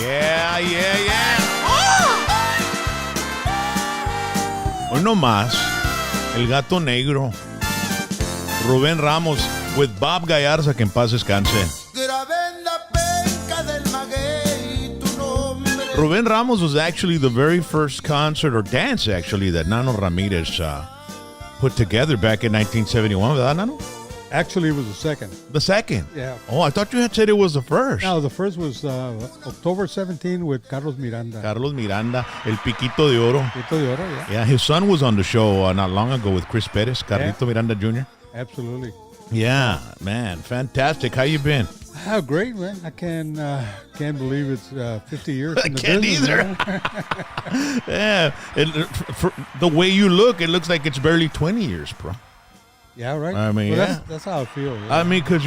Yeah. Hoy no más, el gato negro. Rubén Ramos with Bob Gallarza, que en paz descanse. Rubén Ramos was actually the very first concert or dance actually that Nano Ramirez put together back in 1971. ¿Verdad, Nano? Actually, it was the second. The second? Yeah. Oh, I thought you had said it was the first. No, the first was October 17 with Carlos Miranda. Carlos Miranda, El Piquito de Oro. Piquito de Oro, yeah. Yeah, his son was on the show not long ago with Chris Perez, Carlito Miranda Jr. Absolutely. Yeah, man, fantastic. How you been? Oh, great, man. I can't believe it's 50 years. I can't either. Yeah, for the way you look, it looks like it's barely 20 years, bro. Yeah, right. I mean, well, that's how I feel. Yeah. I mean, because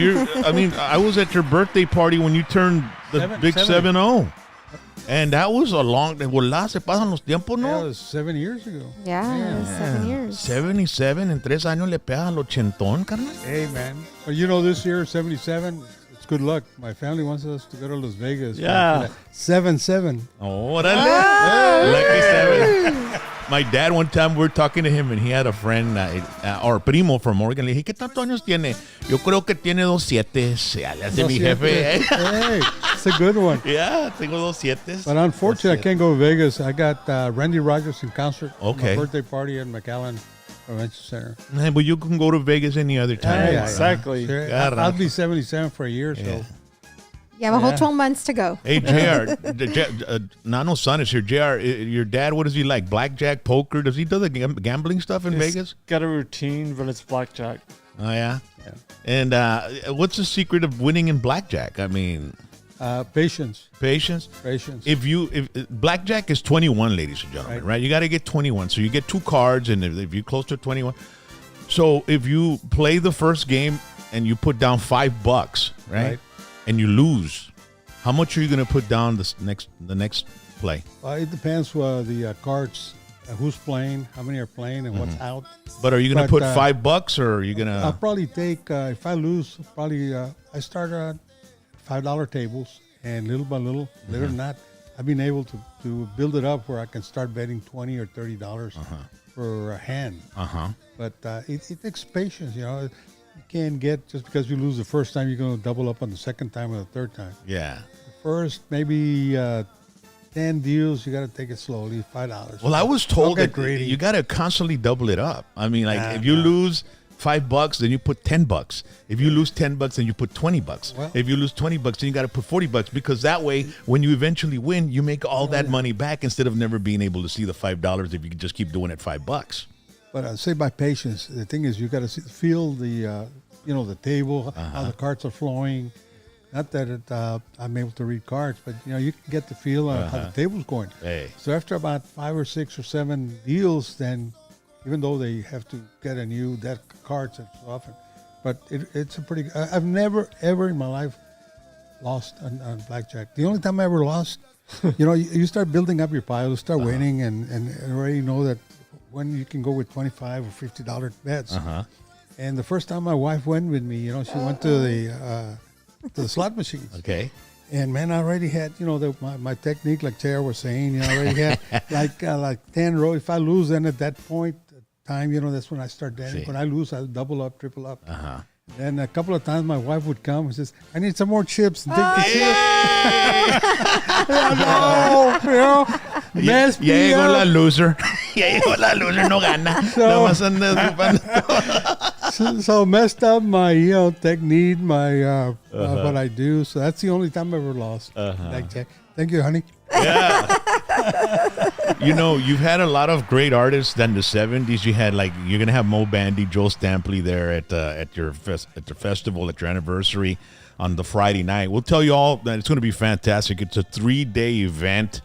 I was at your birthday party when you turned the big 7-0. And that was a long, volá, se pasan los tiempos, ¿no? Yeah, it was 7 years ago. Yeah, it was 7 years. 77, en 3 años le pegas al ochentón, carnal. Hey, man. Well, you know, this year, 77, it's good luck. My family wants us to go to Las Vegas. Yeah. 7-7. Órale. Lucky 7. My dad, one time, we were talking to him, and he had a friend, or primo from Oregon. Le dije, ¿qué tantos años tiene? Yo creo que tiene 2-7. Le hace mi jefe. Hey, it's a good one. Yeah, tengo 2-7. But unfortunately, I can't go to Vegas. I got Randy Rogers in concert. Okay. My birthday party at McAllen Convention Center. But you can go to Vegas any other time. Yeah, exactly. Sure. I'll be 77 for a year, so. You have a whole 12 months to go. Hey, JR, Nano's son is here. JR, your dad, what does he like? Blackjack, poker? Does he do the gambling stuff in Vegas? Got a routine, but it's blackjack. Oh, yeah? And what's the secret of winning in blackjack? I mean... Patience. Patience? Patience. If blackjack is 21, ladies and gentlemen, right? You got to get 21. So you get 2 cards, and if you're close to 21. So if you play the first game and you put down $5, right? And you lose, how much are you going to put down the next play? It depends the cards, who's playing, how many are playing, and what's out. But are you going to put $5, or are you going to? I'll probably take if I lose, I start at $5 tables, and little by little, believe it or not, I've been able to build it up where I can start betting $20 or $30 for a hand. But it takes patience, you know. You can't get, just because you lose the first time, you're going to double up on the second time or the third time. Yeah. The first, maybe 10 deals, you got to take it slowly, $5. Well, I was told that greedy. you got to constantly double it up. I mean, like if you lose $5, then you put $10. If you lose $10, then you put $20. Well, if you lose $20, then you got to put $40, because that way, when you eventually win, you make all that money back instead of never being able to see the $5 if you just keep doing it $5. But I'd say by patience. The thing is, you got to feel the, the table, how the cards are flowing. Not that I'm able to read cards, but you can get the feel of how the table's going. Hey. So after about 5 or 6 or 7 deals, then even though they have to get a new deck of cards and so often, but it's a pretty. I've never ever in my life lost on blackjack. The only time I ever lost, you start building up your pile, you start winning, and already know that when you can go with $25 or $50 bets. And the first time my wife went with me, she went to the slot machines. Okay. And man, I already had, my technique, like JR was saying, I already had like 10 rows. If I lose, then at that point time, that's when I start dancing. When I lose, I'll double up, triple up. And a couple of times my wife would come and says, I need some more chips. And take the chips. Mess me llegó up. la loser. Ya llegó la loser, no gana. Nomás anda So messed up my technique, my what I do. So that's the only time I ever lost. Blackjack. Thank you, honey. Yeah. You've had a lot of great artists in the 70s. You had you're gonna have Mo Bandy, Joe Stampley there at your festival, at your anniversary on the Friday night. We'll tell you all that it's gonna be fantastic. It's a 3-day event,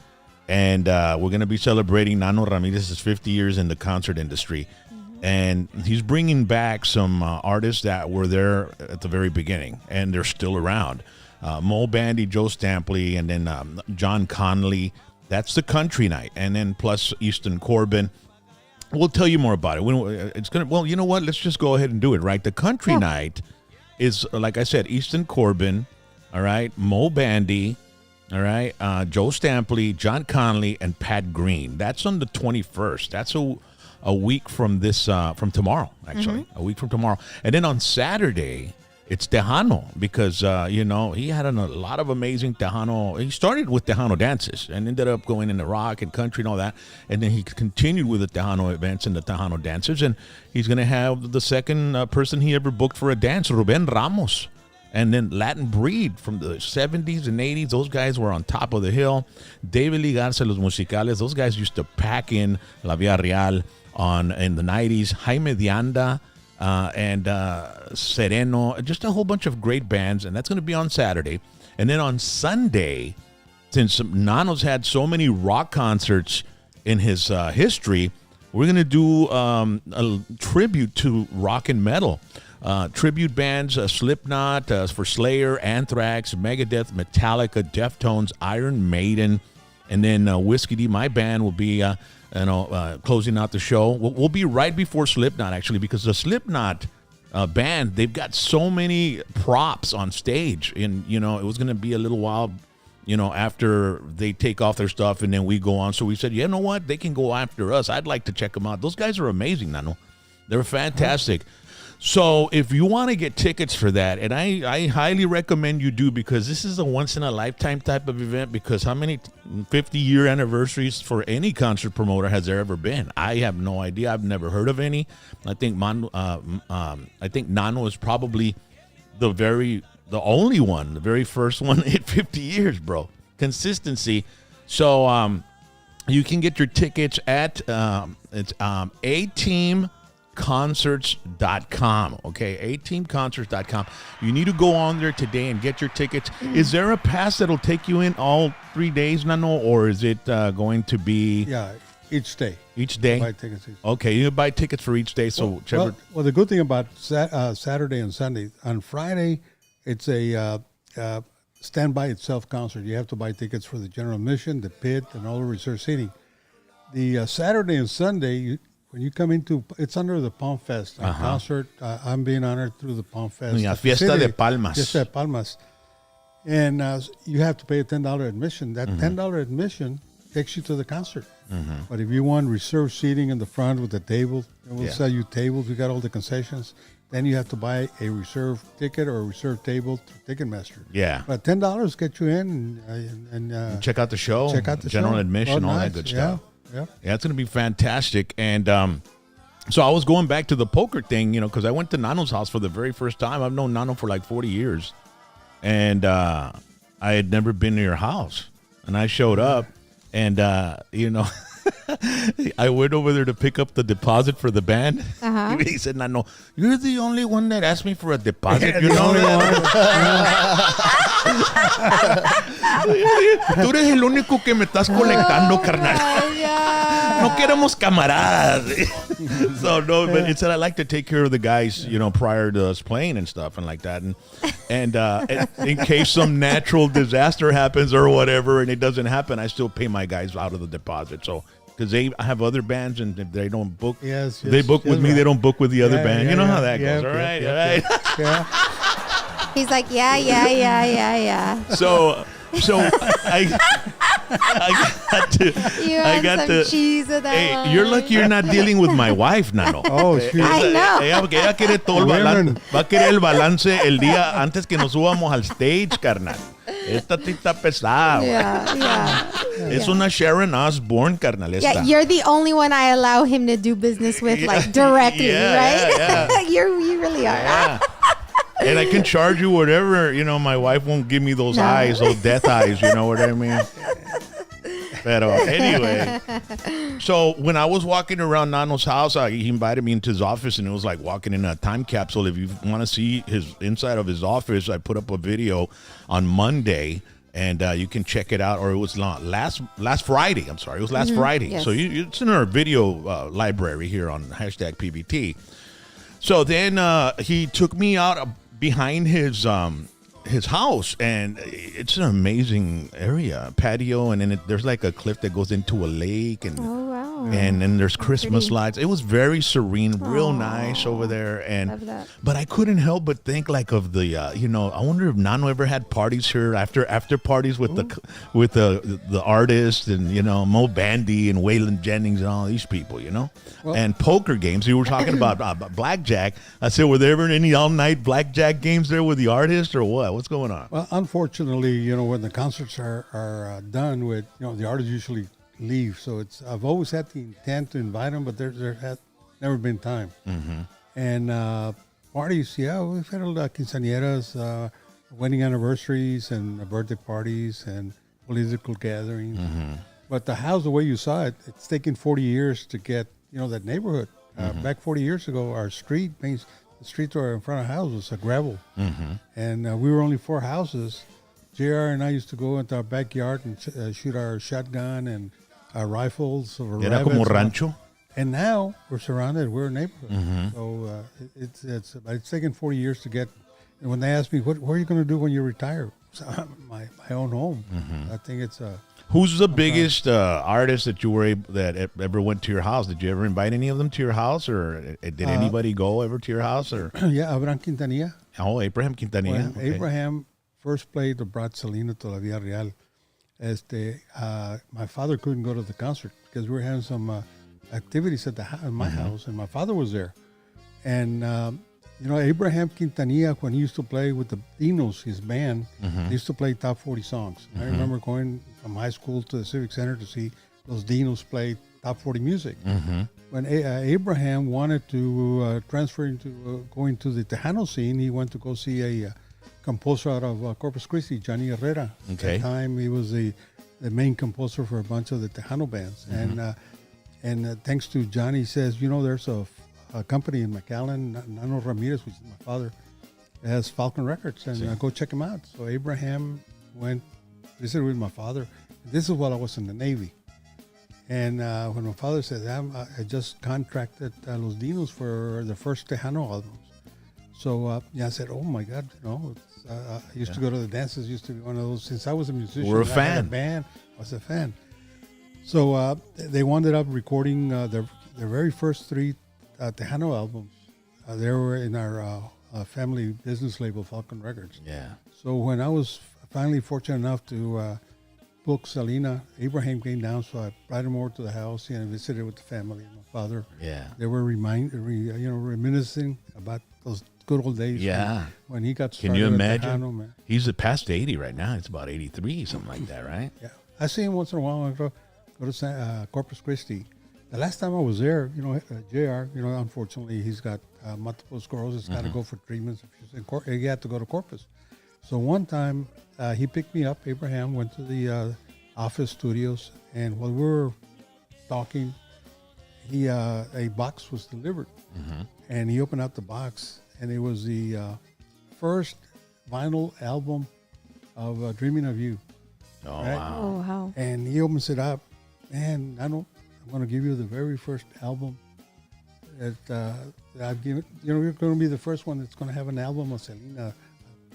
and we're gonna be celebrating Nano Ramirez's 50 years in the concert industry. And he's bringing back some artists that were there at the very beginning, and they're still around. Mo Bandy, Joe Stampley, and then John Conley. That's the country night, and then plus Easton Corbin. We'll tell you more about it. It's gonna. Well, you know what? Let's just go ahead and do it. Right, the country night is, like I said, Easton Corbin. All right, Mo Bandy, All right. Joe Stampley, John Conley, and Pat Green. That's on the 21st. That's a week from from tomorrow, actually. A week from tomorrow. And then on Saturday, it's Tejano because, he had a lot of amazing Tejano. He started with Tejano dances and ended up going into rock and country and all that. And then he continued with the Tejano events and the Tejano dancers. And he's going to have the second person he ever booked for a dance, Ruben Ramos. And then Latin Breed from the 70s and 80s. Those guys were on top of the hill. David Ligarza, Los Musicales. Those guys used to pack in La Villarreal in the 90s. Jaime Dianda and Sereno. Just a whole bunch of great bands. And that's going to be on Saturday. And then on Sunday, since NANO'S had so many rock concerts in his history, we're going to do a tribute to rock and metal. Tribute bands, Slipknot, for Slayer, Anthrax, Megadeth, Metallica, Deftones, Iron Maiden, and then Whiskey D, my band, will be closing out the show. We'll be right before Slipknot, actually, because the Slipknot band, they've got so many props on stage, and it was going to be a little while after they take off their stuff and then we go on. So we said, you know what, they can go after us. I'd like to check them out. Those guys are amazing, Nano. They're fantastic. So if you want to get tickets for that, and I highly recommend you do, because this is a once-in-a-lifetime type of event, because how many 50-year anniversaries for any concert promoter has there ever been? I have no idea. I've never heard of any. I think Nano is probably the only one, the very first one in 50 years, bro. Consistency. So you can get your tickets at it's ateamconcerts.com. Okay, ateamconcerts.com. You need to go on there today and get your tickets. Is there a pass that'll take you in all 3 days, Nano, or is it going to be? Yeah, each day. Each day? Buy tickets each day. Okay, you buy tickets for each day. So well, the good thing about Saturday and Sunday, on Friday, it's a stand by itself concert. You have to buy tickets for the general admission, the pit, and all the reserved seating. The Saturday and Sunday, when you come into, it's under the Palm Fest concert. I'm being honored through the Palm Fest. Fiesta de Palmas. Fiesta de Palmas. And you have to pay a $10 admission. That $10 admission takes you to the concert. But if you want reserved seating in the front with the table, we'll sell you tables. We got all the concessions. Then you have to buy a reserved ticket or a reserved table through Ticketmaster. Yeah. But $10 get you in and check out the show. Check out the general show. admission, all that good stuff. Yeah, it's going to be fantastic. And so I was going back to the poker thing, because I went to Nano's house for the very first time. I've known Nano for like 40 years. And I had never been to your house. And I showed up and, I went over there to pick up the deposit for the band. He said, Nano, you're the only one that asked me for a deposit. You're the only one. Tú eres el único que me estás colectando, carnal. No queremos camaradas. So no, but it said I like to take care of the guys, prior to us playing and stuff and like that, and in case some natural disaster happens or whatever, and it doesn't happen, I still pay my guys out of the deposit. So because I have other bands, and if they don't book, they book with me. They don't book with the other band. How that goes. All right. Yeah. He's like, yeah. So I got to cheese with that. Hey, you're lucky you're not dealing with my wife, Nano. Oh, shoot. I know. Ella quiere todo el balance. Va a querer el balance el día antes que nos subamos al stage, carnal. Esta tita pesada. Yeah. Es una Sharon Osbourne, carnal. Yeah, you're the only one I allow him to do business with, directly, right? Yeah. You really are. Yeah. And I can charge you whatever, my wife won't give me those eyes, those death eyes, you know what I mean? But anyway, so when I was walking around Nano's house, he invited me into his office, and it was like walking in a time capsule. If you want to see his inside of his office, I put up a video on Monday, and you can check it out. Or it was last Friday. I'm sorry, it was last Friday. Yes. So it's in our video library here on #PBT. So then he took me out behind his house, and it's an amazing area, patio, and then there's like a cliff that goes into a lake, and and then there's Christmas Pretty. lights. It was very serene, real Aw. nice over there. And Love that. but I couldn't help but think like of the I wonder if Nano ever had parties here after parties with the artists and Mo Bandy and Waylon Jennings and all these people, Well- and poker games. You were talking about blackjack. I said, were there ever any all night blackjack games there with the artists or what? What's going on? Well, unfortunately, when the concerts are done with, the artists usually leave. So I've always had the intent to invite them, but there has never been time. Mm-hmm. And parties, yeah, we've had a lot of quinceañeras, wedding anniversaries and birthday parties and political gatherings. Mm-hmm. But the house, the way you saw it, it's taken 40 years to get, that neighborhood. Back 40 years ago, our the street door in front of the house was a gravel. Mm-hmm. And we were only 4 houses. JR and I used to go into our backyard and shoot our shotgun and our rifles. Era como rancho. And now we're surrounded. We're a neighborhood. Mm-hmm. So it's taken 40 years to get. And when they ask me, what are you going to do when you retire? So, my own home. Mm-hmm. I think it's a. Who's the biggest artist that you were that ever went to your house? Did you ever invite any of them to your house, or did anybody go ever to your house? Or Yeah, Abraham Quintanilla. oh, Abraham Quintanilla. When Okay. Abraham first played or brought Selena to la Villarreal, my father couldn't go to the concert because we were having some activities at my house, and my father was there. And Abraham Quintanilla, when he used to play with the Dinos, his band, they used to play top 40 songs. I remember going from high school to the Civic Center to see those Dinos play top 40 music. Mm-hmm. When Abraham wanted to transfer into going to the Tejano scene, he went to go see a composer out of Corpus Christi, Johnny Herrera. Okay. At the time, he was the main composer for a bunch of the Tejano bands. And thanks to Johnny, he says, there's a company in McAllen, Nano Ramirez, which is my father, has Falcon Records, and go check him out. So Abraham went, visited with my father. This is while I was in the Navy. And when my father said, I just contracted Los Dinos for the first Tejano albums. So I said, oh my God, I used to go to the dances, used to be one of those. Since I was a musician, We're a I had fan. a band, I was a fan. So they wound up recording their very first 3 Tejano albums. They were in our family business label, Falcon Records. Yeah. So when I was finally fortunate enough to book Selena, Abraham came down, so I brought him over to the house and visited with the family and my father. Yeah. They were reminiscing about those good old days. Yeah. When he got started. Can you at imagine? Tejano, man. He's past 80 right now. It's about 83, something like that, right? Yeah. I see him once in a while. I go to Corpus Christi. The last time I was there, JR, unfortunately, he's got multiple sclerosis, got to go for treatments. He had to go to Corpus. So one time, he picked me up, Abraham, went to the office studios, and while we were talking, a box was delivered. And he opened up the box, and it was the first vinyl album of Dreaming of You. Oh, Right? wow. Oh, wow. And he opens it up, and I'm going to give you the very first album that I've given. You're going to be the first one that's going to have an album of Selena,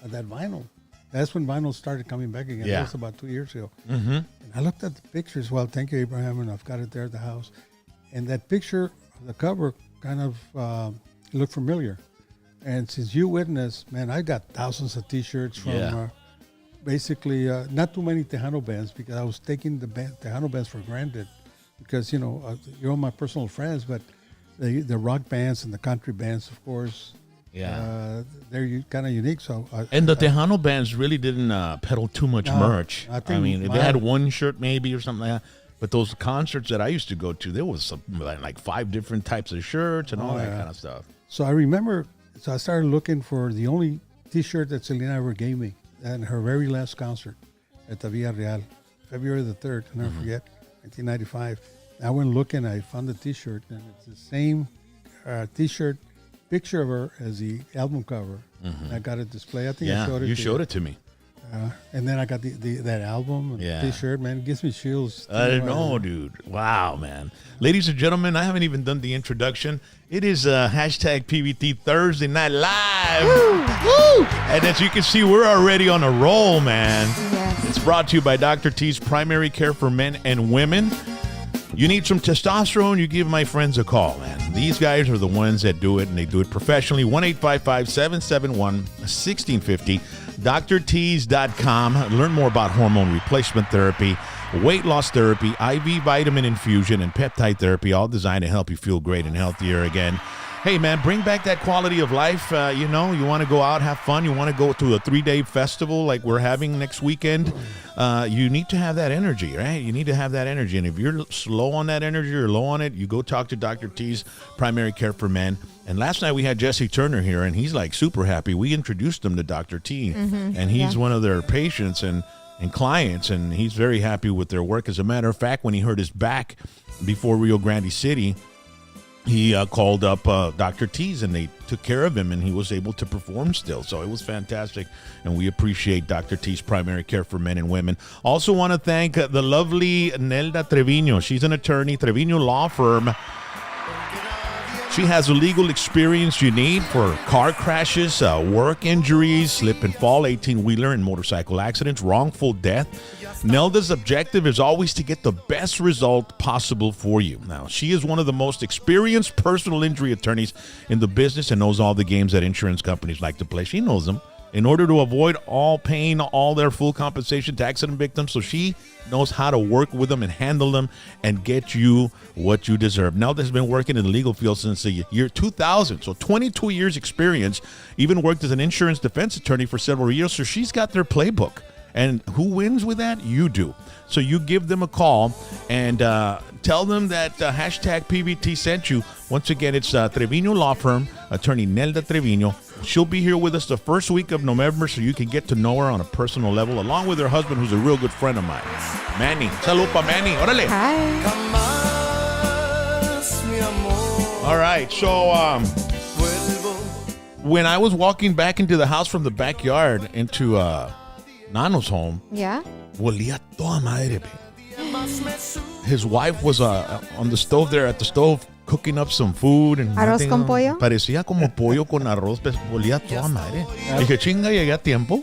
that vinyl. That's when vinyl started coming back again. Yeah. That was about 2 years ago. Mm-hmm. And I looked at the pictures. Well, thank you, Abraham, and I've got it there at the house. And that picture, the cover, kind of looked familiar. And since you witnessed, man, I got thousands of T-shirts from basically not too many Tejano bands, because I was taking the Tejano bands for granted. Because, you're all my personal friends, but the rock bands and the country bands, of course, they're kind of unique. So And the Tejano bands really didn't peddle too much merch. I I think mean, they had one shirt maybe or something like that. But those concerts that I used to go to, there was like 5 different types of shirts and all that kind of stuff. So I remember, I started looking for the only T-shirt that Selena ever gave me at her very last concert at the Villarreal, February the 3rd, I'll never forget, 1995. I went looking, I found the T-shirt, and it's the same T-shirt picture of her as the album cover. I got it displayed. I think I showed it. You to showed you. it to me. And then I got that album and T-shirt. Man, it gives me chills. I know, dude. Wow, man. Ladies and gentlemen, I haven't even done the introduction. It is hashtag PVT Thursday Night Live. Woo! And as you can see, we're already on a roll, man. Yes. It's brought to you by Dr. T's Primary Care for Men and Women. You need some testosterone, you give my friends a call, man. These guys are the ones that do it, and they do it professionally. 1-855-771-1650. DrTees.com. Learn more about hormone replacement therapy, weight loss therapy, IV vitamin infusion, and peptide therapy, all designed to help you feel great and healthier again. Hey, man, bring back that quality of life. You want to go out, have fun. You want to go to a 3-day festival like we're having next weekend. You need to have that energy, right? You need to have that energy. And if you're slow on that energy or low on it, you go talk to Dr. T's Primary Care for Men. And last night we had Jesse Turner here, and he's like super happy. We introduced him to Dr. T, and he's one of their patients and clients, and he's very happy with their work. As a matter of fact, when he hurt his back before Rio Grande City, he called up Dr. T's, and they took care of him, and he was able to perform still. So it was fantastic, and we appreciate Dr. T's Primary Care for Men and Women. Also want to thank the lovely Nelda Trevino. She's an attorney, Trevino Law Firm. She has the legal experience you need for car crashes, work injuries, slip and fall, 18-wheeler and motorcycle accidents, wrongful death. Nelda's objective is always to get the best result possible for you. Now, she is one of the most experienced personal injury attorneys in the business and knows all the games that insurance companies like to play. She knows them. In order to avoid all pain, all their full compensation to accident victims, so she knows how to work with them and handle them and get you what you deserve. Nelda has been working in the legal field since the year 2000, so 22 years experience, even worked as an insurance defense attorney for several years, so she's got their playbook. And who wins with that? You do. So you give them a call and tell them that hashtag PVT sent you. Once again, it's Trevino Law Firm, attorney Nelda Trevino. She'll be here with us the first week of November, so you can get to know her on a personal level, along with her husband, who's a real good friend of mine, Manny. Salud pa Manny. Órale. Hi. All right. So when I was walking back into the house from the backyard into NANO'S home, Yeah. olía toda madre, babe. His wife was on the stove there at the stove cooking up some food. And ¿Arroz con pollo? Parecía como pollo con arroz, pero olía toda madre. Dije, chinga, llegué a tiempo.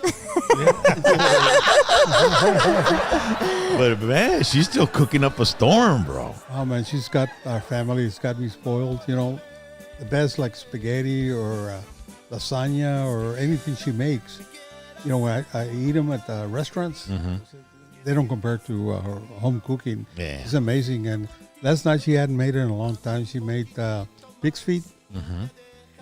But man, she's still cooking up a storm, bro. Oh man, she's got our family. It's got me spoiled. The best like spaghetti or lasagna or anything she makes. When I eat them at the restaurants, they don't compare to her home cooking. Yeah. It's amazing. And last night she hadn't made it in a long time. She made pig's feet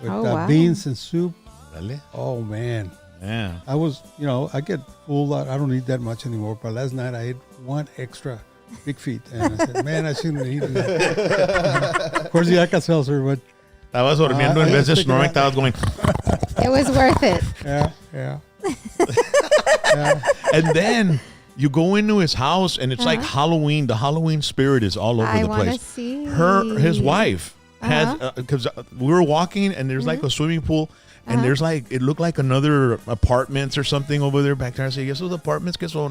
with wow. beans and soup. Dale. Oh man. Yeah. I was, I get full. I don't eat that much anymore. But last night I ate one extra pig feet, and I said, "Man, I shouldn't have eaten that." Of course, the Alka-Seltzer, but Estabas durmiendo en vez de snoring, estabas going. It was worth it. yeah. And then you go into his house, and it's like Halloween. The Halloween spirit is all over I the want to place. see. His wife has, because we were walking, and there's like a swimming pool, and there's like, it looked like another apartments or something over there back there. I say, yes, those apartments, que son?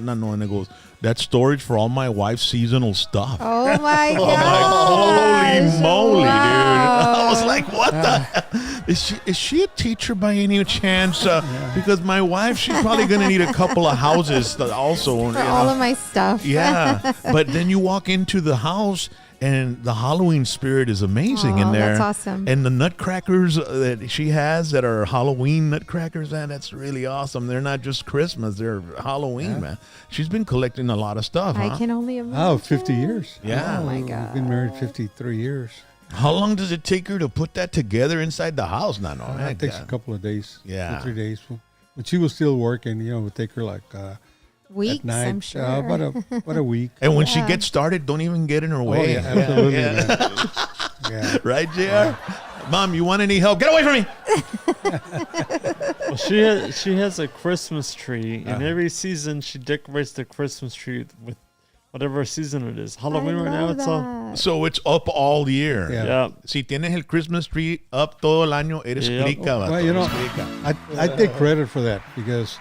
No, and it goes, that's storage for all my wife's seasonal stuff. Oh my I'm god! like, holy moly, dude. I was Wow. like, what the hell? Is she a teacher by any chance? Because my wife, she's probably going to need a couple of houses also. For all of my stuff. Yeah. But then you walk into the house, and the Halloween spirit is amazing in there. That's awesome. And the nutcrackers that she has that are Halloween nutcrackers, man, that's really awesome. They're not just Christmas, they're Halloween, man. She's been collecting a lot of stuff, I huh? can only imagine. Oh, 50 years. Yeah. Oh my We've god. been married 53 years. How long does it take her to put that together inside the house? No, It takes a couple of days. Yeah. 2-3 days. When she was still working, it would take her like Weeks, at night. I'm sure. About a week. And when she Yeah. gets started, don't even get in her way. yeah, absolutely. Yeah. man. Yeah. Right, JR? Mom, you want any help? Get away from me! Well, she has a Christmas tree, and every season she decorates the Christmas tree with whatever season it is. Halloween right now, it's all. So it's up all year. Yeah. Yeah. Si tienes el Christmas tree up todo el año, eres Yep. rica, vato, Well, eres rica. I take credit for that because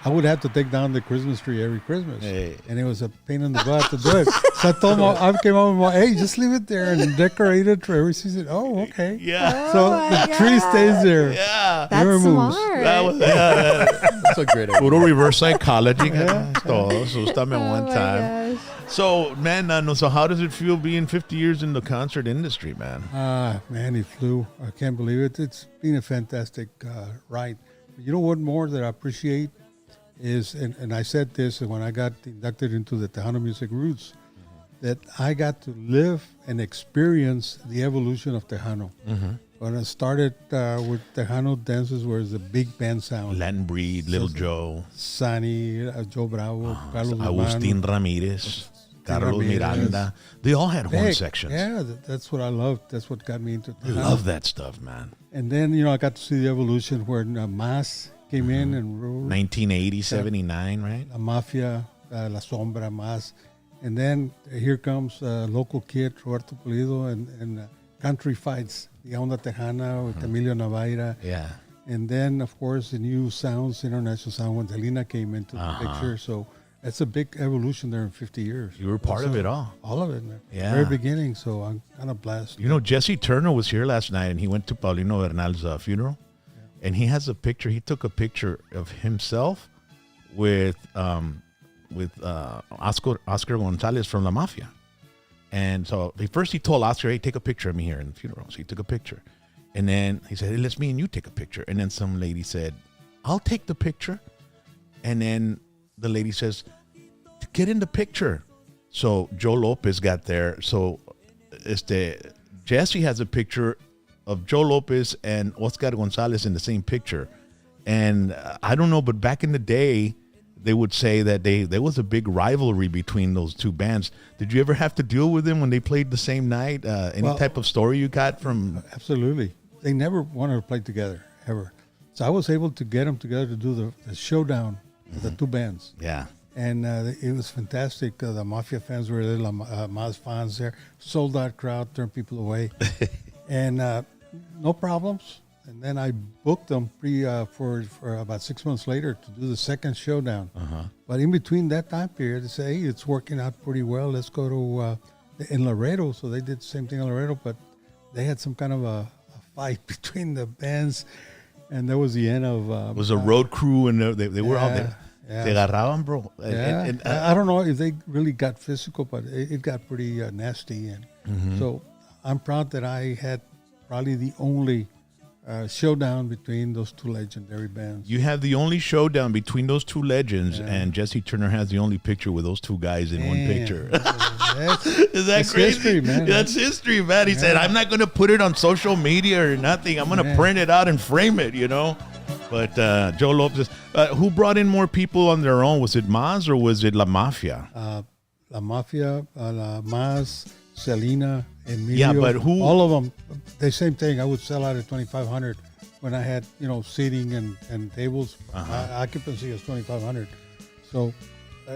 I would have to take down the Christmas tree every Christmas. Hey. And it was a pain in the butt to do it. So I came up with hey, just leave it there and decorate it for every season. Oh, okay. Yeah. So my the tree stays there. Yeah. That's Never moves. smart. That was, That's a great idea. puro reverse psychology. Todo. Asústame Oh one my time. gosh. So, man, no, so how does it feel being 50 years in the concert industry, man? Man, he flew. I can't believe it. It's been a fantastic ride. You know what more that I appreciate is, and I said this when I got inducted into the Tejano Music Roots, that I got to live and experience the evolution of Tejano. When I started with Tejano dances, where it's a big band sound. Latin Breed, Little Joe, Sani, Joe Bravo, Carlos Agustin Ramirez, Carlos Miranda. They all had horn sections. Yeah, that's what I loved. That's what got me into I Tejano. love that stuff, man. And then, I got to see the evolution where Mas came in and ruled. 1980, 79, right? La Mafia, La Sombra, Mas. And then here comes local kid, Roberto Pulido, and country fights, the Onda Tejana with Emilio Navaira. Yeah. And then, of course, the new sounds, international sound, when Selena came into the picture. So that's a big evolution there in 50 years. You were part of it all. All of it, man. Yeah. Very beginning, so I'm kind of blessed. Jesse Turner was here last night, and he went to Paulino Bernal's funeral. Yeah. And he has a picture. He took a picture of himself with Oscar Gonzalez from La Mafia. And so first he told Oscar, hey, take a picture of me here in the funeral. So he took a picture. And then he said, hey, let's me and you take a picture. And then some lady said, I'll take the picture. And then the lady says, get in the picture. So Joe Lopez got there. So Jesse has a picture of Joe Lopez and Oscar Gonzalez in the same picture. And I don't know, but back in the day, they would say that there was a big rivalry between those two bands. Did you ever have to deal with them when they played the same night? Any type of story you got from? Absolutely. They never wanted to play together, ever. So I was able to get them together to do the showdown of the two bands. Yeah. And it was fantastic. The Mafia fans were there, Mas fans there. Sold out crowd, turned people away. And no problems. And then I booked them for about 6 months later to do the second showdown. But in between that time period, they say, hey, it's working out pretty well. Let's go to in Laredo. So they did the same thing in Laredo, but they had some kind of a fight between the bands. And that was the end of... it was a road crew, and they were all there. Yeah. They agarraban, bro. Yeah. And, I don't know if they really got physical, but it got pretty nasty. And so I'm proud that I had probably the only... showdown between those two legendary bands. You have the only showdown between those two legends, and Jesse Turner has the only picture with those two guys in one picture. That's crazy? History, man. That's history, man. He said, I'm not going to put it on social media or nothing. I'm going to print it out and frame it, But Joe Lopez, who brought in more people on their own? Was it Mas or was it La Mafia? La Mafia, La Mas, Selena, Emilio. Yeah, but who? All of them, the same thing. I would sell out at 2,500 when I had, seating and tables. Occupancy is 2,500. So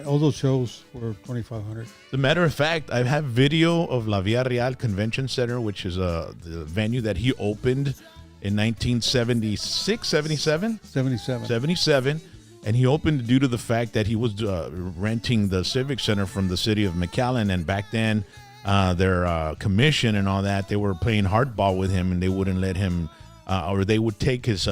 all those shows were 2,500. As a matter of fact, I have video of La Villarreal Convention Center, which is the venue that he opened in 1976, 77? 77. And he opened due to the fact that he was renting the Civic Center from the city of McAllen. And back then, their commission and all that, they were playing hardball with him, and they wouldn't let him, or they would take his,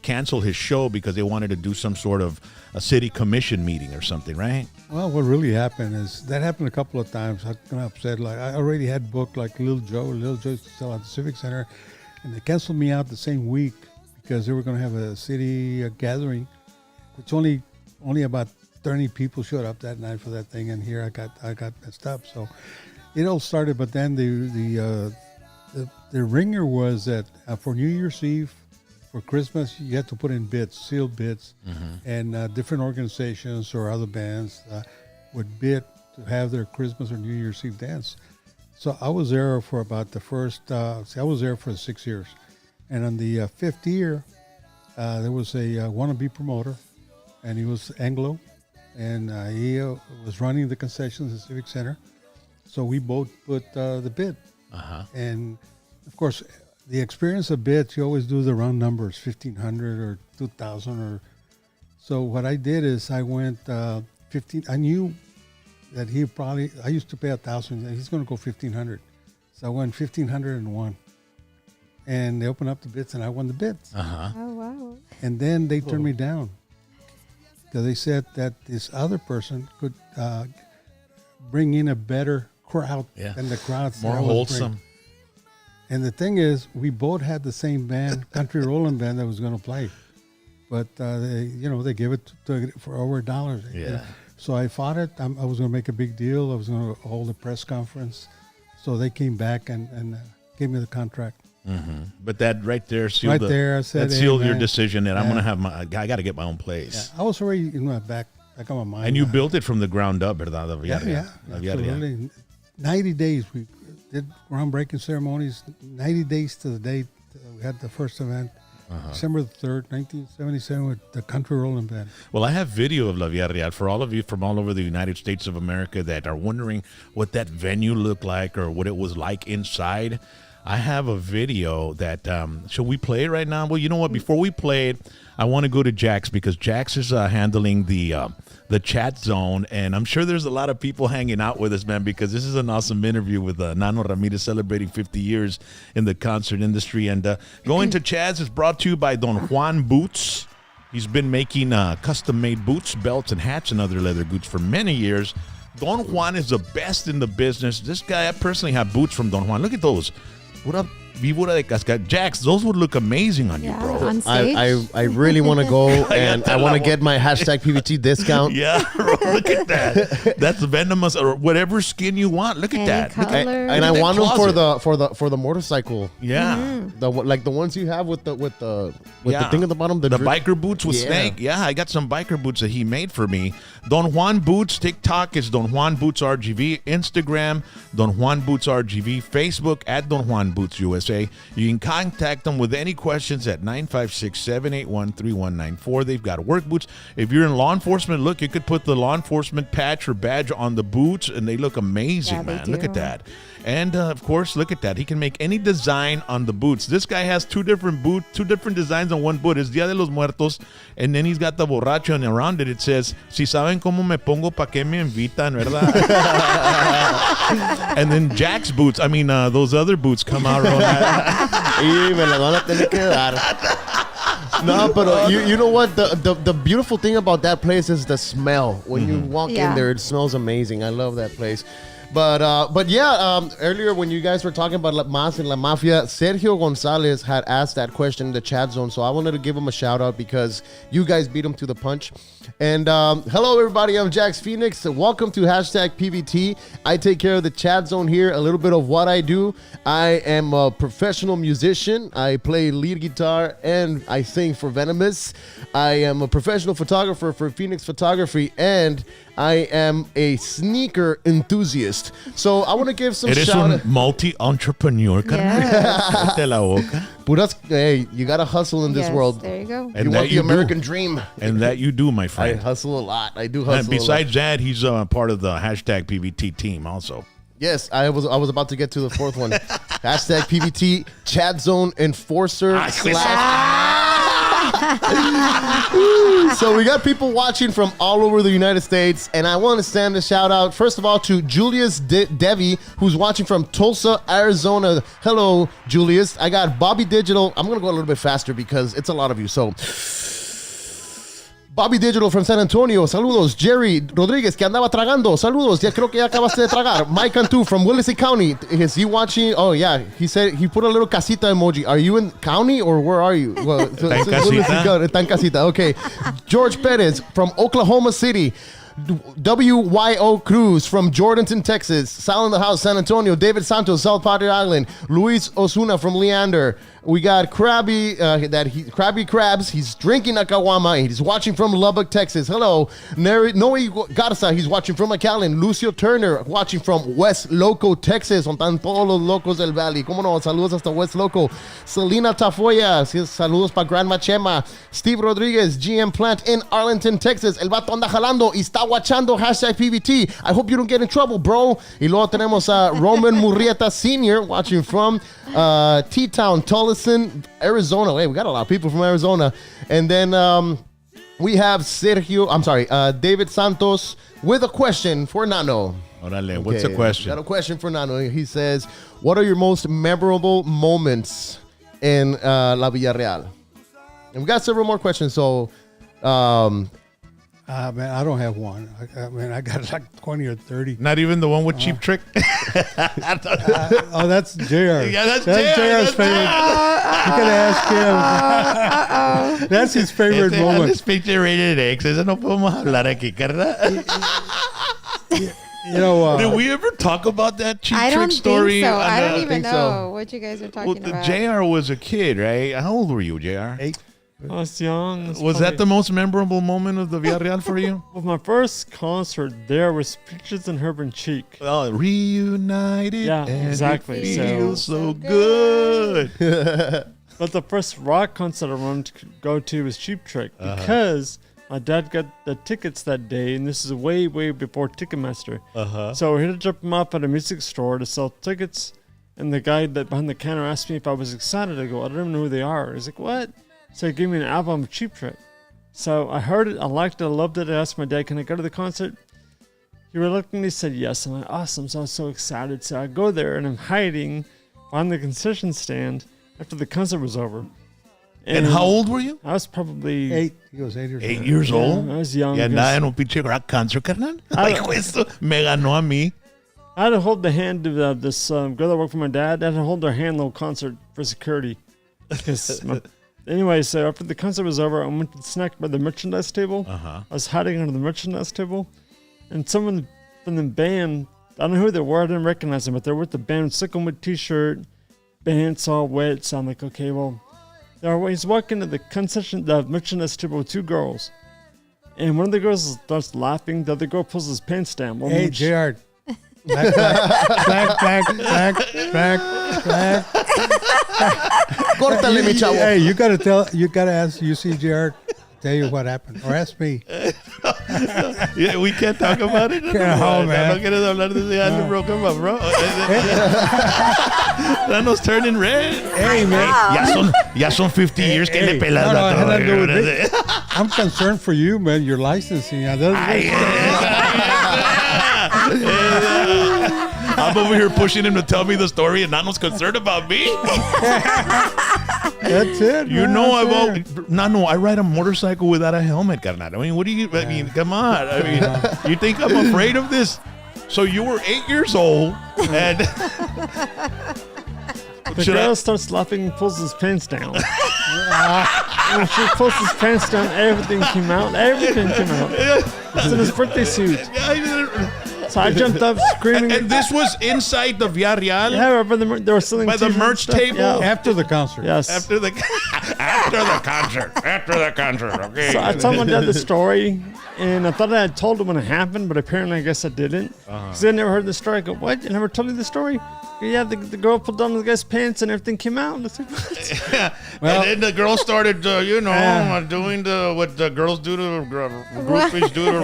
cancel his show because they wanted to do some sort of a city commission meeting or something, right? Well, what really happened is that happened a couple of times. I got upset. Like I already had booked like Little Joe used to sell at the Civic Center, and they canceled me out the same week because they were going to have a city gathering, which only about 30 people showed up that night for that thing, and here I got messed up. So it all started, but then the ringer was that for New Year's Eve, for Christmas, you had to put in bids, sealed bids, and different organizations or other bands would bid to have their Christmas or New Year's Eve dance. So I was there for about the first, I was there for 6 years. And on the fifth year, there was a wannabe promoter, and he was Anglo, and he was running the concessions at Civic Center. So we both put the bid. And, of course, the experience of bids, you always do the round numbers, 1,500 or 2,000. Or so what I did is I went 15. I knew that I used to pay 1,000. He's going to go 1,500. So I went 1,501. And they opened up the bids, and I won the bids. Oh, wow. And then they turned me down because they said that this other person could bring in a better crowd than the crowds. More wholesome. And the thing is, we both had the same band, country rolling band that was going to play, but they give it for over $1. Yeah. So I fought it. I was going to make a big deal. I was going to hold a press conference. So they came back and gave me the contract. Mm-hmm. But that right there sealed I said, that sealed hey, your man. decision that I'm going to have I got to get my own place. Yeah. I was already in my back on my mind. And you built it from the ground up, ¿verdad? Yeah, absolutely. 90 days. We did groundbreaking ceremonies. 90 days to the date. We had the first event. December the 3rd, 1977, with the country rolling band. Well, I have video of La Villarreal for all of you from all over the United States of America that are wondering what that venue looked like or what it was like inside. I have a video that, should we play it right now? Well, you know what? Before we play it, I want to go to Jax because Jax is handling the chat zone, and I'm sure there's a lot of people hanging out with us, man, because this is an awesome interview with Nano Ramirez celebrating 50 years in the concert industry. And going to Chad's is brought to you by Don Juan Boots. He's been making custom-made boots, belts, and hats and other leather goods for many years. Don Juan is the best in the business. This guy, I personally have boots from Don Juan. Look at those. What up? Víbora de Cascada. Jax, those would look amazing on you, bro. On stage. I really want to go and I want to get my hashtag PVT discount. Yeah, bro, look at that. That's venomous or whatever skin you want. Look at that. Color. And I want them for the motorcycle. Yeah. The ones you have with the thing at the bottom. The biker boots with snake. Yeah, I got some biker boots that he made for me. Don Juan Boots. TikTok is Don Juan Boots RGV. Instagram, Don Juan Boots RGV. Facebook at Don Juan Boots USA. You can contact them with any questions at 956-781-3194. They've got work boots. If you're in law enforcement, look, you could put the law enforcement patch or badge on the boots, and they look amazing, man. Look at that. And, of course, look at that. He can make any design on the boots. This guy has two different designs on one boot. It's Dia de los Muertos, and then he's got the borracho, and around it says, si saben cómo me pongo, pa' que me invitan, ¿verdad? And then Jack's boots, those other boots come out around that. Y me la van a tener que dar. No, but you know what? The beautiful thing about that place is the smell. When you walk in there, it smells amazing. I love that place. But yeah, earlier when you guys were talking about La Mas and La Mafia, Sergio Gonzalez had asked that question in the chat zone, so I wanted to give him a shout out because you guys beat him to the punch. And hello everybody, I'm Jax Phoenix. Welcome to hashtag PVT. I take care of the chat zone here. A little bit of what I do. I am a professional musician. I play lead guitar and I sing for Venomous. I am a professional photographer for Phoenix Photography, and I am a sneaker enthusiast. So I want to give some shout out. Eres un multi-entrepreneur, Yes. la boca. Puras, hey, you got to hustle in this world. There you go. And you want the American dream. And that you do, my I friend. hustle a lot. I do hustle And besides that, he's part of the hashtag PVT team also. Yes, I was about to get to the fourth one. Hashtag PVT, chat zone enforcer / So we got people watching from all over the United States, and I want to send a shout out, first of all, to Julius Devi, who's watching from Tulsa, Arizona. Hello, Julius. I got Bobby Digital. I'm going to go a little bit faster because it's a lot of you. So Bobby Digital from San Antonio, saludos. Jerry Rodriguez, que andaba tragando, saludos. Ya creo que ya acabaste de tragar. Mike Cantu from Willacy County, is he watching? Oh yeah, he said he put a little casita emoji. Are you in county or where are you? Well, Está en casita. Okay. George Perez from Oklahoma City. WYO Cruz from Jordanton, Texas. Sal in the house, San Antonio. David Santos, South Padre Island. Luis Osuna from Leander. We got Krabby Krabs. He's drinking a caguama. He's watching from Lubbock, Texas. Hello. Noe Garza. He's watching from McAllen. Lucio Turner watching from West Loco, Texas. Son todos los locos del Valley. Cómo no. Saludos hasta West Loco. Selena Tafoya. Saludos para Grandma Chema. Steve Rodriguez, GM Plant in Arlington, Texas. El vato anda jalando y está watchando hashtag PVT. I hope you don't get in trouble, bro. Y luego tenemos a Roman Murrieta Sr. watching from T-Town, Tulsa, Arizona. Hey, we got a lot of people from Arizona. And then we have David Santos with a question for Nano. Órale, what's the question? Got a question for Nano. He says, what are your most memorable moments in La Villarreal? And we got several more questions. So Man, I don't have one. I mean, I got like 20 or 30. Not even the one with Cheap Trick. Oh, that's JR. Yeah, that's JR's favorite. You can ask him. That's his favorite moment. This picture rated X. Eso no podemos hablar aquí, carnal. You know, Did we ever talk about that Cheap I Trick don't story? think so. I don't even think know so. what you guys are Well, talking about. JR was a kid, right? How old were you, JR? 8. I was young. Was that the most memorable moment of the Villarreal for you? Well, my first concert there was Peaches and Herb and Cheek. Oh, reunited. Yeah, and exactly. It So- feels so good. But the first rock concert I wanted to go to was Cheap Trick because my dad got the tickets that day, and this is way, way before Ticketmaster. So he had to drop them off at a music store to sell tickets, and the guy that behind the counter asked me if I was excited. I go, I don't even know who they are. He's like, what? So he gave me an album of Cheap Trick. So I heard it, I liked it, I loved it. I asked my dad, can I go to the concert? He reluctantly said yes. I'm like, awesome. So I was so excited. So I go there, and I'm hiding behind the concession stand after the concert was over. And how old were you? I was probably 8. He was 8 years old. 8 years old. I was young. Y because andaba en un pinche rock concert, carnal. Like, esto me ganó a mí. I had to hold the hand of this girl that worked for my dad. I had to hold her hand the whole concert for security. Anyway, so after the concert was over, I went to snack by the merchandise table. I was hiding under the merchandise table, and someone from the band, I don't know who they were, I didn't recognize them, but they were with the band, sickum with t-shirt, pants all wet. So I'm like, okay, well, he's walking to the merchandise table with 2 girls, and one of the girls starts laughing. The other girl pulls his pants down. Well, Hey, JR. Back. Córtale, mi chavo. Hey, you gotta ask UCJR, tell you what happened, or ask me. Yeah, we can't talk about it. No, man. No quieres hablar de ese año, bro. Come on, bro. Nano's turning red. Hey, man. Ya son 50 years que le pelas No, la it had nothing to do with torre. it. I'm concerned for you, man. Your licensing. I'm over here pushing him to tell me the story, and Nano's concerned about me. That's it. You man. know, That's it. Nano, I ride a motorcycle without a helmet, carnal. I mean, what do you? I mean, come on. I mean, you think I'm afraid of this? So you were 8 years old, and the girl starts laughing and pulls his pants down. When she pulls his pants down, everything came out. Everything came out. It's in his birthday suit. So I jumped up screaming. And this was inside the Villarreal? Yeah, they were selling By the t-shirts and merch stuff. table? Yeah. After the concert. Yes. After the concert, okay. So I told my dad the story, and I thought I had told him when it happened, but apparently I guess I didn't. Because I never heard the story. I go, what? I never told you the story? Yeah, the girl pulled down the guy's pants and everything came out. And I was like, what? Well- and then the girl started, doing what the girls do to groupies do to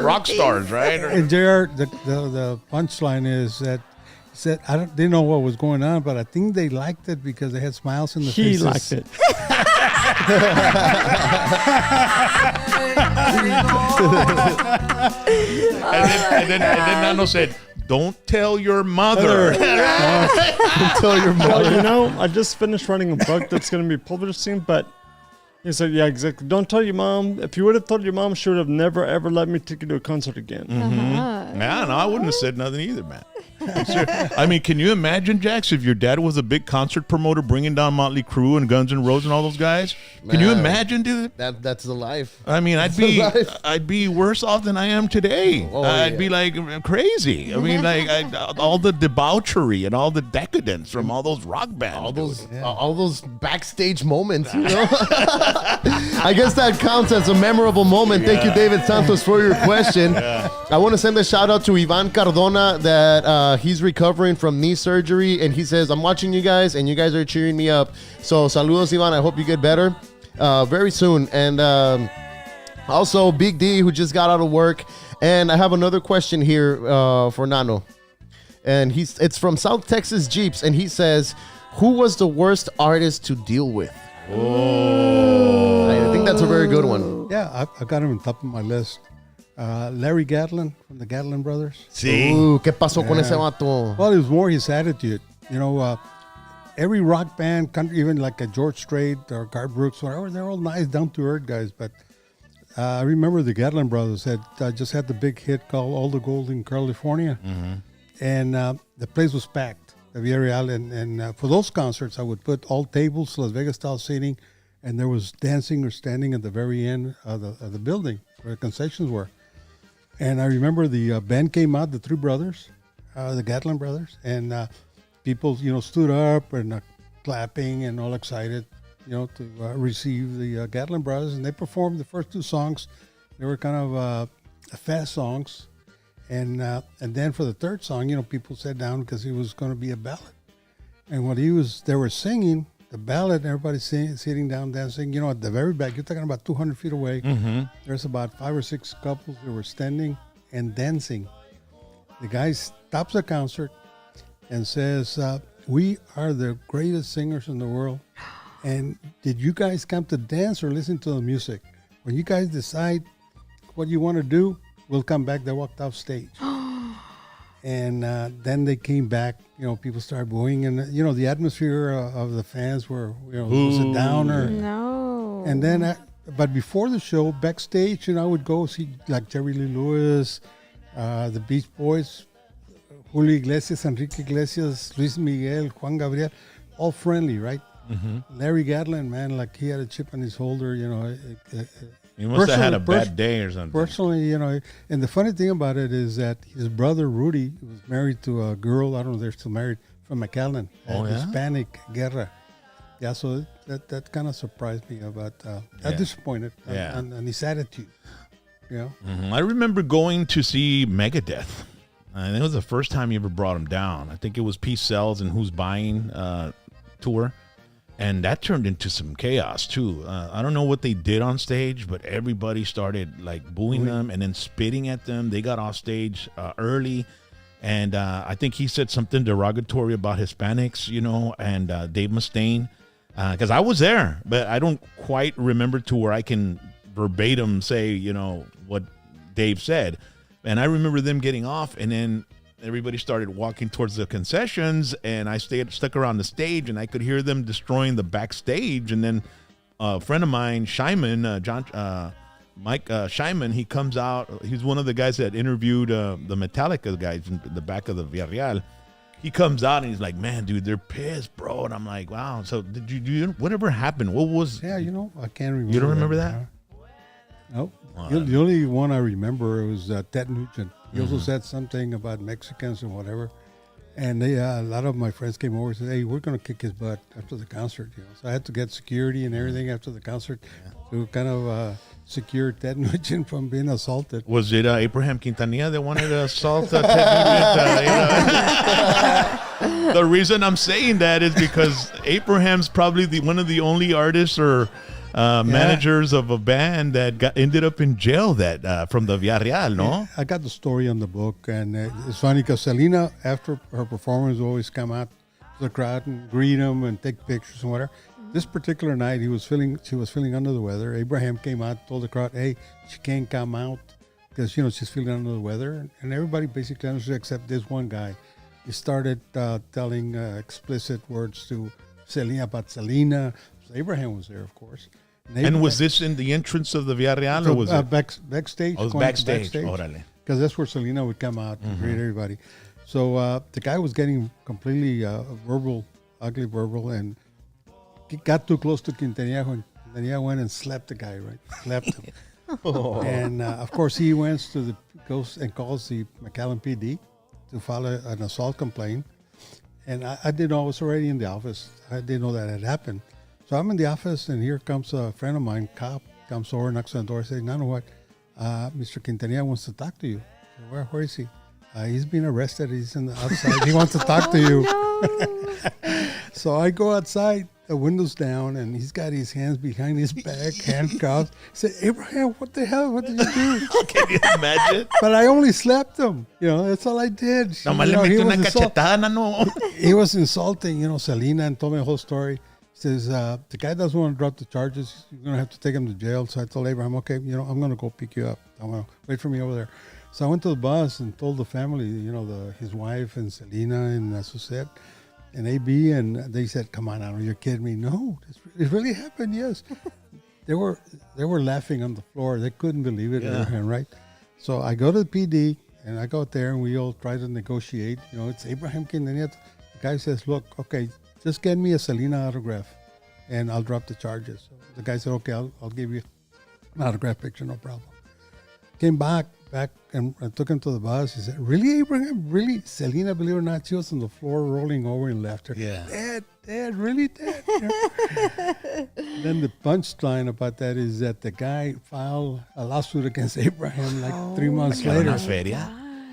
rock stars, right? And JR, the punchline is that he said they didn't know what was going on, but I think they liked it because they had smiles in the He faces. liked it. And then Nano said, "Don't tell your mother." Tell your mother. Well, I just finished writing a book that's going to be published soon, but he said, yeah, exactly. Don't tell your mom. If you would have told your mom, she would have never, ever let me take you to a concert again. Yeah, no, I wouldn't have said nothing either, man. Sure. I mean, can you imagine, Jax, if your dad was a big concert promoter bringing down Motley Crue and Guns N' Roses and all those guys? Can you Man. imagine, dude? That's the life. I mean, I'd be worse off than I am today. Oh, I'd yeah. be like crazy. I mean, like all the debauchery and all the decadence from all those rock bands. All those backstage moments, I guess that counts as a memorable moment. Thank you, David Santos, for your question. I want to send a shout out to Ivan Cardona that he's recovering from knee surgery, and he says, I'm watching you guys, and you guys are cheering me up. So, saludos, Ivan. I hope you get better very soon. And also, Big D, who just got out of work. And I have another question here for Nano. And it's from South Texas Jeeps, and he says, who was the worst artist to deal with? I think that's a very good one. Yeah, I got him on top of my list. Larry Gatlin from the Gatlin Brothers. See? ¿Qué pasó con ese vato? Well, it was more his attitude. Every rock band, even like a George Strait or Garth Brooks, whatever, they're all nice, down-to-earth guys. But I remember the Gatlin brothers had just had the big hit called All the Gold in California. And the place was packed, the Villarreal. And for those concerts, I would put all tables, Las Vegas style seating, and there was dancing or standing at the very end of the building where the concessions were. And I remember the band came out, the three brothers, the Gatlin brothers, and people, stood up and clapping and all excited, to receive the Gatlin brothers. And they performed the first two songs. They were kind of fast songs. And then for the third song, people sat down because it was going to be a ballad. And what they were singing the ballad, and everybody sitting down dancing. At the very back, you're talking about 200 feet away. There's about 5 or 6 couples that were standing and dancing. The guy stops the concert and says, "We are the greatest singers in the world. And did you guys come to dance or listen to the music? When you guys decide what you want to do, we'll come back." They walked off stage. And then they came back, people started booing. And, the atmosphere of the fans were, was a downer. No. And then, but before the show, backstage, I would go see like Jerry Lee Lewis, the Beach Boys, Julio Iglesias, Enrique Iglesias, Luis Miguel, Juan Gabriel, all friendly, right? Larry Gatlin, man, like he had a chip on his shoulder, You must have had a bad day or something. Personally, and the funny thing about it is that his brother Rudy was married to a girl, I don't know if they're still married, from McAllen, Hispanic Guerra. Yeah, so that kind of surprised me about, disappointed on his attitude. I remember going to see Megadeth. And it was the first time you ever brought him down. I think it was Peace Sells and Who's Buying tour. And that turned into some chaos, too. I don't know what they did on stage, but everybody started, booing them and then spitting at them. They got off stage early. And I think he said something derogatory about Hispanics, and Dave Mustaine. Because I was there, but I don't quite remember to where I can verbatim say, what Dave said. And I remember them getting off, and then everybody started walking towards the concessions, and I stuck around the stage, and I could hear them destroying the backstage. And then a friend of mine, Shyman, Mike Shyman, he comes out. He's one of the guys that interviewed the Metallica guys in the back of the Villarreal. He comes out, and he's like, "Man, dude, they're pissed, bro." And I'm like, "Wow." So did you whatever happened? What was? Yeah, I can't remember. You don't remember that? Nope. The only one I remember was Ted Nugent. He also said something about Mexicans and whatever. And a lot of my friends came over and said, "Hey, we're going to kick his butt after the concert." So I had to get security and everything after the concert to kind of secure Ted Nugent from being assaulted. Was it Abraham Quintanilla that wanted to assault Ted Nugent? The reason I'm saying that is because Abraham's probably one of the only artists or managers of a band that ended up in jail from the Villarreal, no? Yeah, I got the story on the book, and it's funny because Selena, after her performance, would always come out to the crowd and greet him and take pictures and whatever. This particular night, she was feeling under the weather. Abraham came out, told the crowd, "Hey, she can't come out because she's feeling under the weather," and everybody basically understood except this one guy. He started telling explicit words to Selena about Selena. So Abraham was there, of course. And was this in the entrance of the Villarreal, or was it backstage? Oh, it was backstage. Because that's where Selena would come out and greet everybody. So the guy was getting completely ugly verbal, and he got too close to Quintanilla when Quintanilla went and slapped the guy, right? Slapped him. And of course, he goes and calls the McAllen PD to file an assault complaint. And I didn't know, I was already in the office. I didn't know that had happened. So I'm in the office, and here comes a friend of mine, cop, comes over, knocks on the door, says, "Nano, what? Mr. Quintanilla wants to talk to you." So, where is he? He's been arrested. He's in the outside. He wants to talk to you. So I go outside, the window's down, and he's got his hands behind his back, handcuffed. I said, "Abraham, what the hell? What did you do?" Can you imagine? But I only slapped him. That's all I did. He was insulting, Selena, and told me the whole story. Says, the guy doesn't want to drop the charges. You're going to have to take him to jail. So I told Abraham, "Okay, I'm going to go pick you up. I'm going to wait for me over there." So I went to the bus and told the family, his wife and Selena and Suzette and AB. And they said, "Come on, Nano, you're kidding me." "No, it really happened, yes." they were laughing on the floor. They couldn't believe it, Abraham, right? So I go to the PD and I go out there and we all try to negotiate. You know, it's Abraham Quintanilla. The guy says, "Look, okay, just get me a Selena autograph, and I'll drop the charges." So the guy said, "Okay, I'll give you an autograph picture, no problem." Came back, and I took him to the bus. He said, "Really, Abraham? Really? Selena, believe it or not, she was on the floor rolling over in laughter. Yeah. Dad, really, Dad?" Then the punchline about that is that the guy filed a lawsuit against Abraham like 3 months later. Una feria.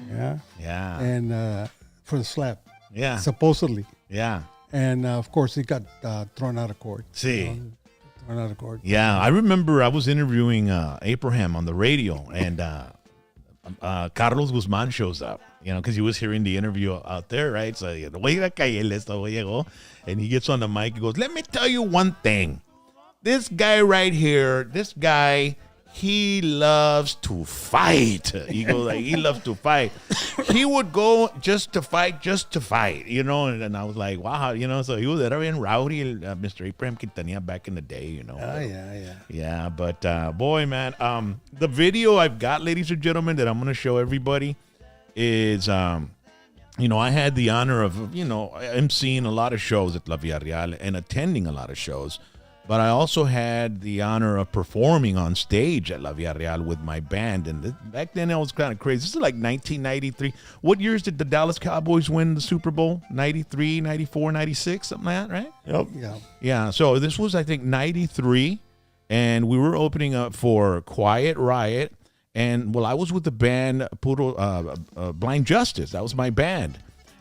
Yeah. Yeah. And for the slap, Yeah. supposedly. Yeah. And of course, he got thrown out of court. See. Thrown out of court. Yeah, I remember I was interviewing Abraham on the radio, and Carlos Guzman shows up, you know, because he was hearing the interview out there, right? So, and he gets on the mic, he goes, "Let me tell you one thing. This guy right here, he loves to fight." He goes, like, he loves to fight. He would go just to fight, you know. And I was like, wow, you know. So he was there in rowdy, Mr. Abraham Quintanilla back in the day, you know. Oh, yeah. Yeah, but boy, man, the video I've got, ladies and gentlemen, that I'm going to show everybody is, you know, I had the honor of, you know, emceeing a lot of shows at La Villarreal and attending a lot of shows. But I also had the honor of performing on stage at La Villarreal with my band. And back then, it was kind of crazy. This is like 1993. What years did the Dallas Cowboys win the Super Bowl? 93, 94, 96, something like that, right? Yep. Yeah. Yeah, so this was, I think, 93. And we were opening up for Quiet Riot. And, well, I was with the band Blind Justice. That was my band.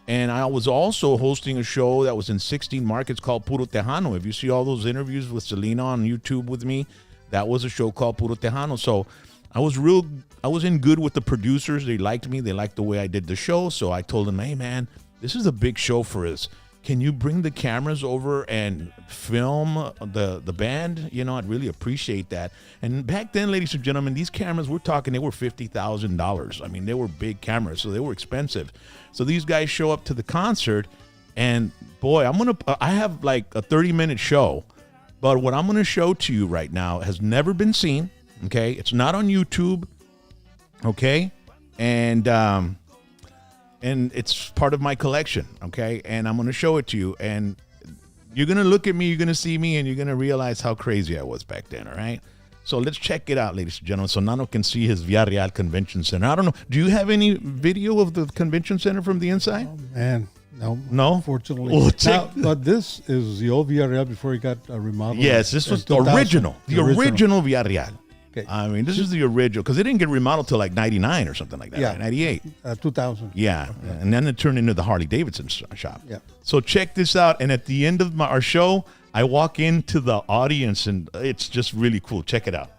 And I was also hosting a show that was in 16 markets called Puro Tejano. If you see all those interviews with Selena on YouTube with me, that was a show called Puro Tejano. So I was in good with the producers. They liked me. They liked the way I did the show. So I told them, "Hey, man, this is a big show for us. Can you bring the cameras over and film the band? You know, I'd really appreciate that." And back then, ladies and gentlemen, these cameras, we're talking, they were $50,000. I mean, they were big cameras, so they were expensive. So these guys show up to the concert, and boy, I have like a 30-minute show, but what I'm going to show to you right now has never been seen, okay? It's not on YouTube, okay? And it's part of my collection, okay? And I'm going to show it to you, and you're going to look at me, you're going to see me, and you're going to realize how crazy I was back then, all right? So let's check it out, ladies and gentlemen, so Nano can see his Villarreal Convention Center. I don't know, do you have any video of the convention center from the inside? Oh, man. No? Unfortunately. Well, But this is the old Villarreal before he got remodeled. Yes, this was the 2000. original Villarreal. Okay. I mean, this is the original, because it didn't get remodeled till like 99 or something like that, right? 98. 2000. Yeah, and then it turned into the Harley Davidson shop. Yeah. So check this out, and at the end of our show, I walk into the audience, and it's just really cool. Check it out.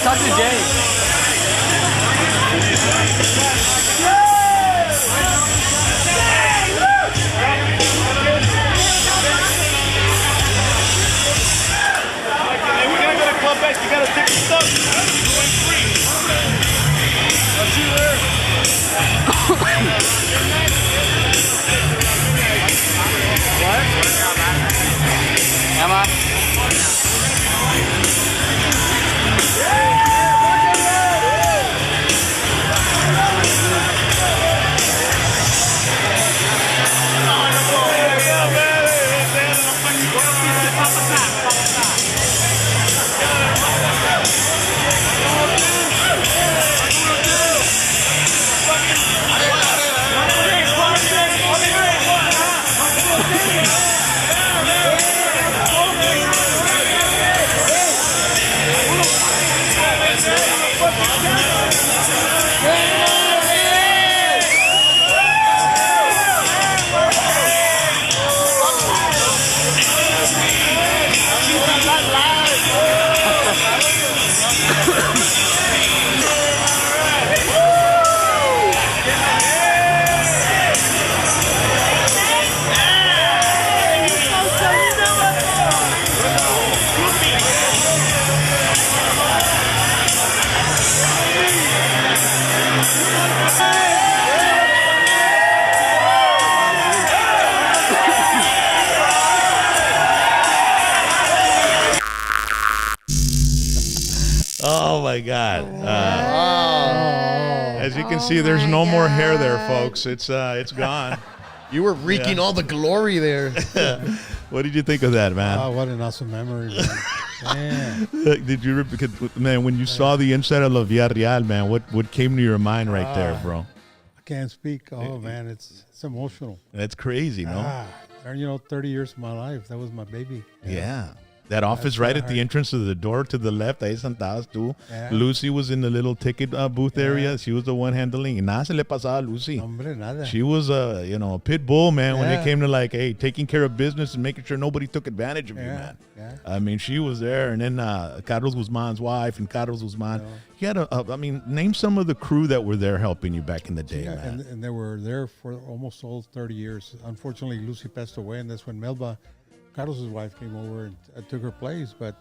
talk to Jay. Hey, we're gonna go to Club X. You gotta take your stuff. I'll see you there. Emma? Oh my God! As you can see, there's no more hair there, folks. It's gone. You were reeking all the glory there. What did you think of that, man? Oh, what an awesome memory, man. Man. Did you, man? When you saw the inside of the Villarreal, man, what came to your mind right there, bro? I can't speak. Oh, man, it's emotional. That's crazy, no? 30 years of my life. That was my baby. Yeah. That office right at the entrance of the door to the left, ahí sentadas tú. Yeah. Lucy was in the little ticket booth area. She was the one handling. Nada se le pasaba a Lucy. Hombre, nada. She was a pit bull, man, when it Yeah. came to like, hey, taking care of business and making sure nobody took advantage of you, man. Yeah. I mean, she was there. And then Carlos Guzman's wife and Carlos Guzman. He had name some of the crew that were there helping you back in the day, Yeah, man. and they were there for almost all 30 years. Unfortunately, Lucy passed away, and that's when Melba, Carlos's wife, came over and took her place. But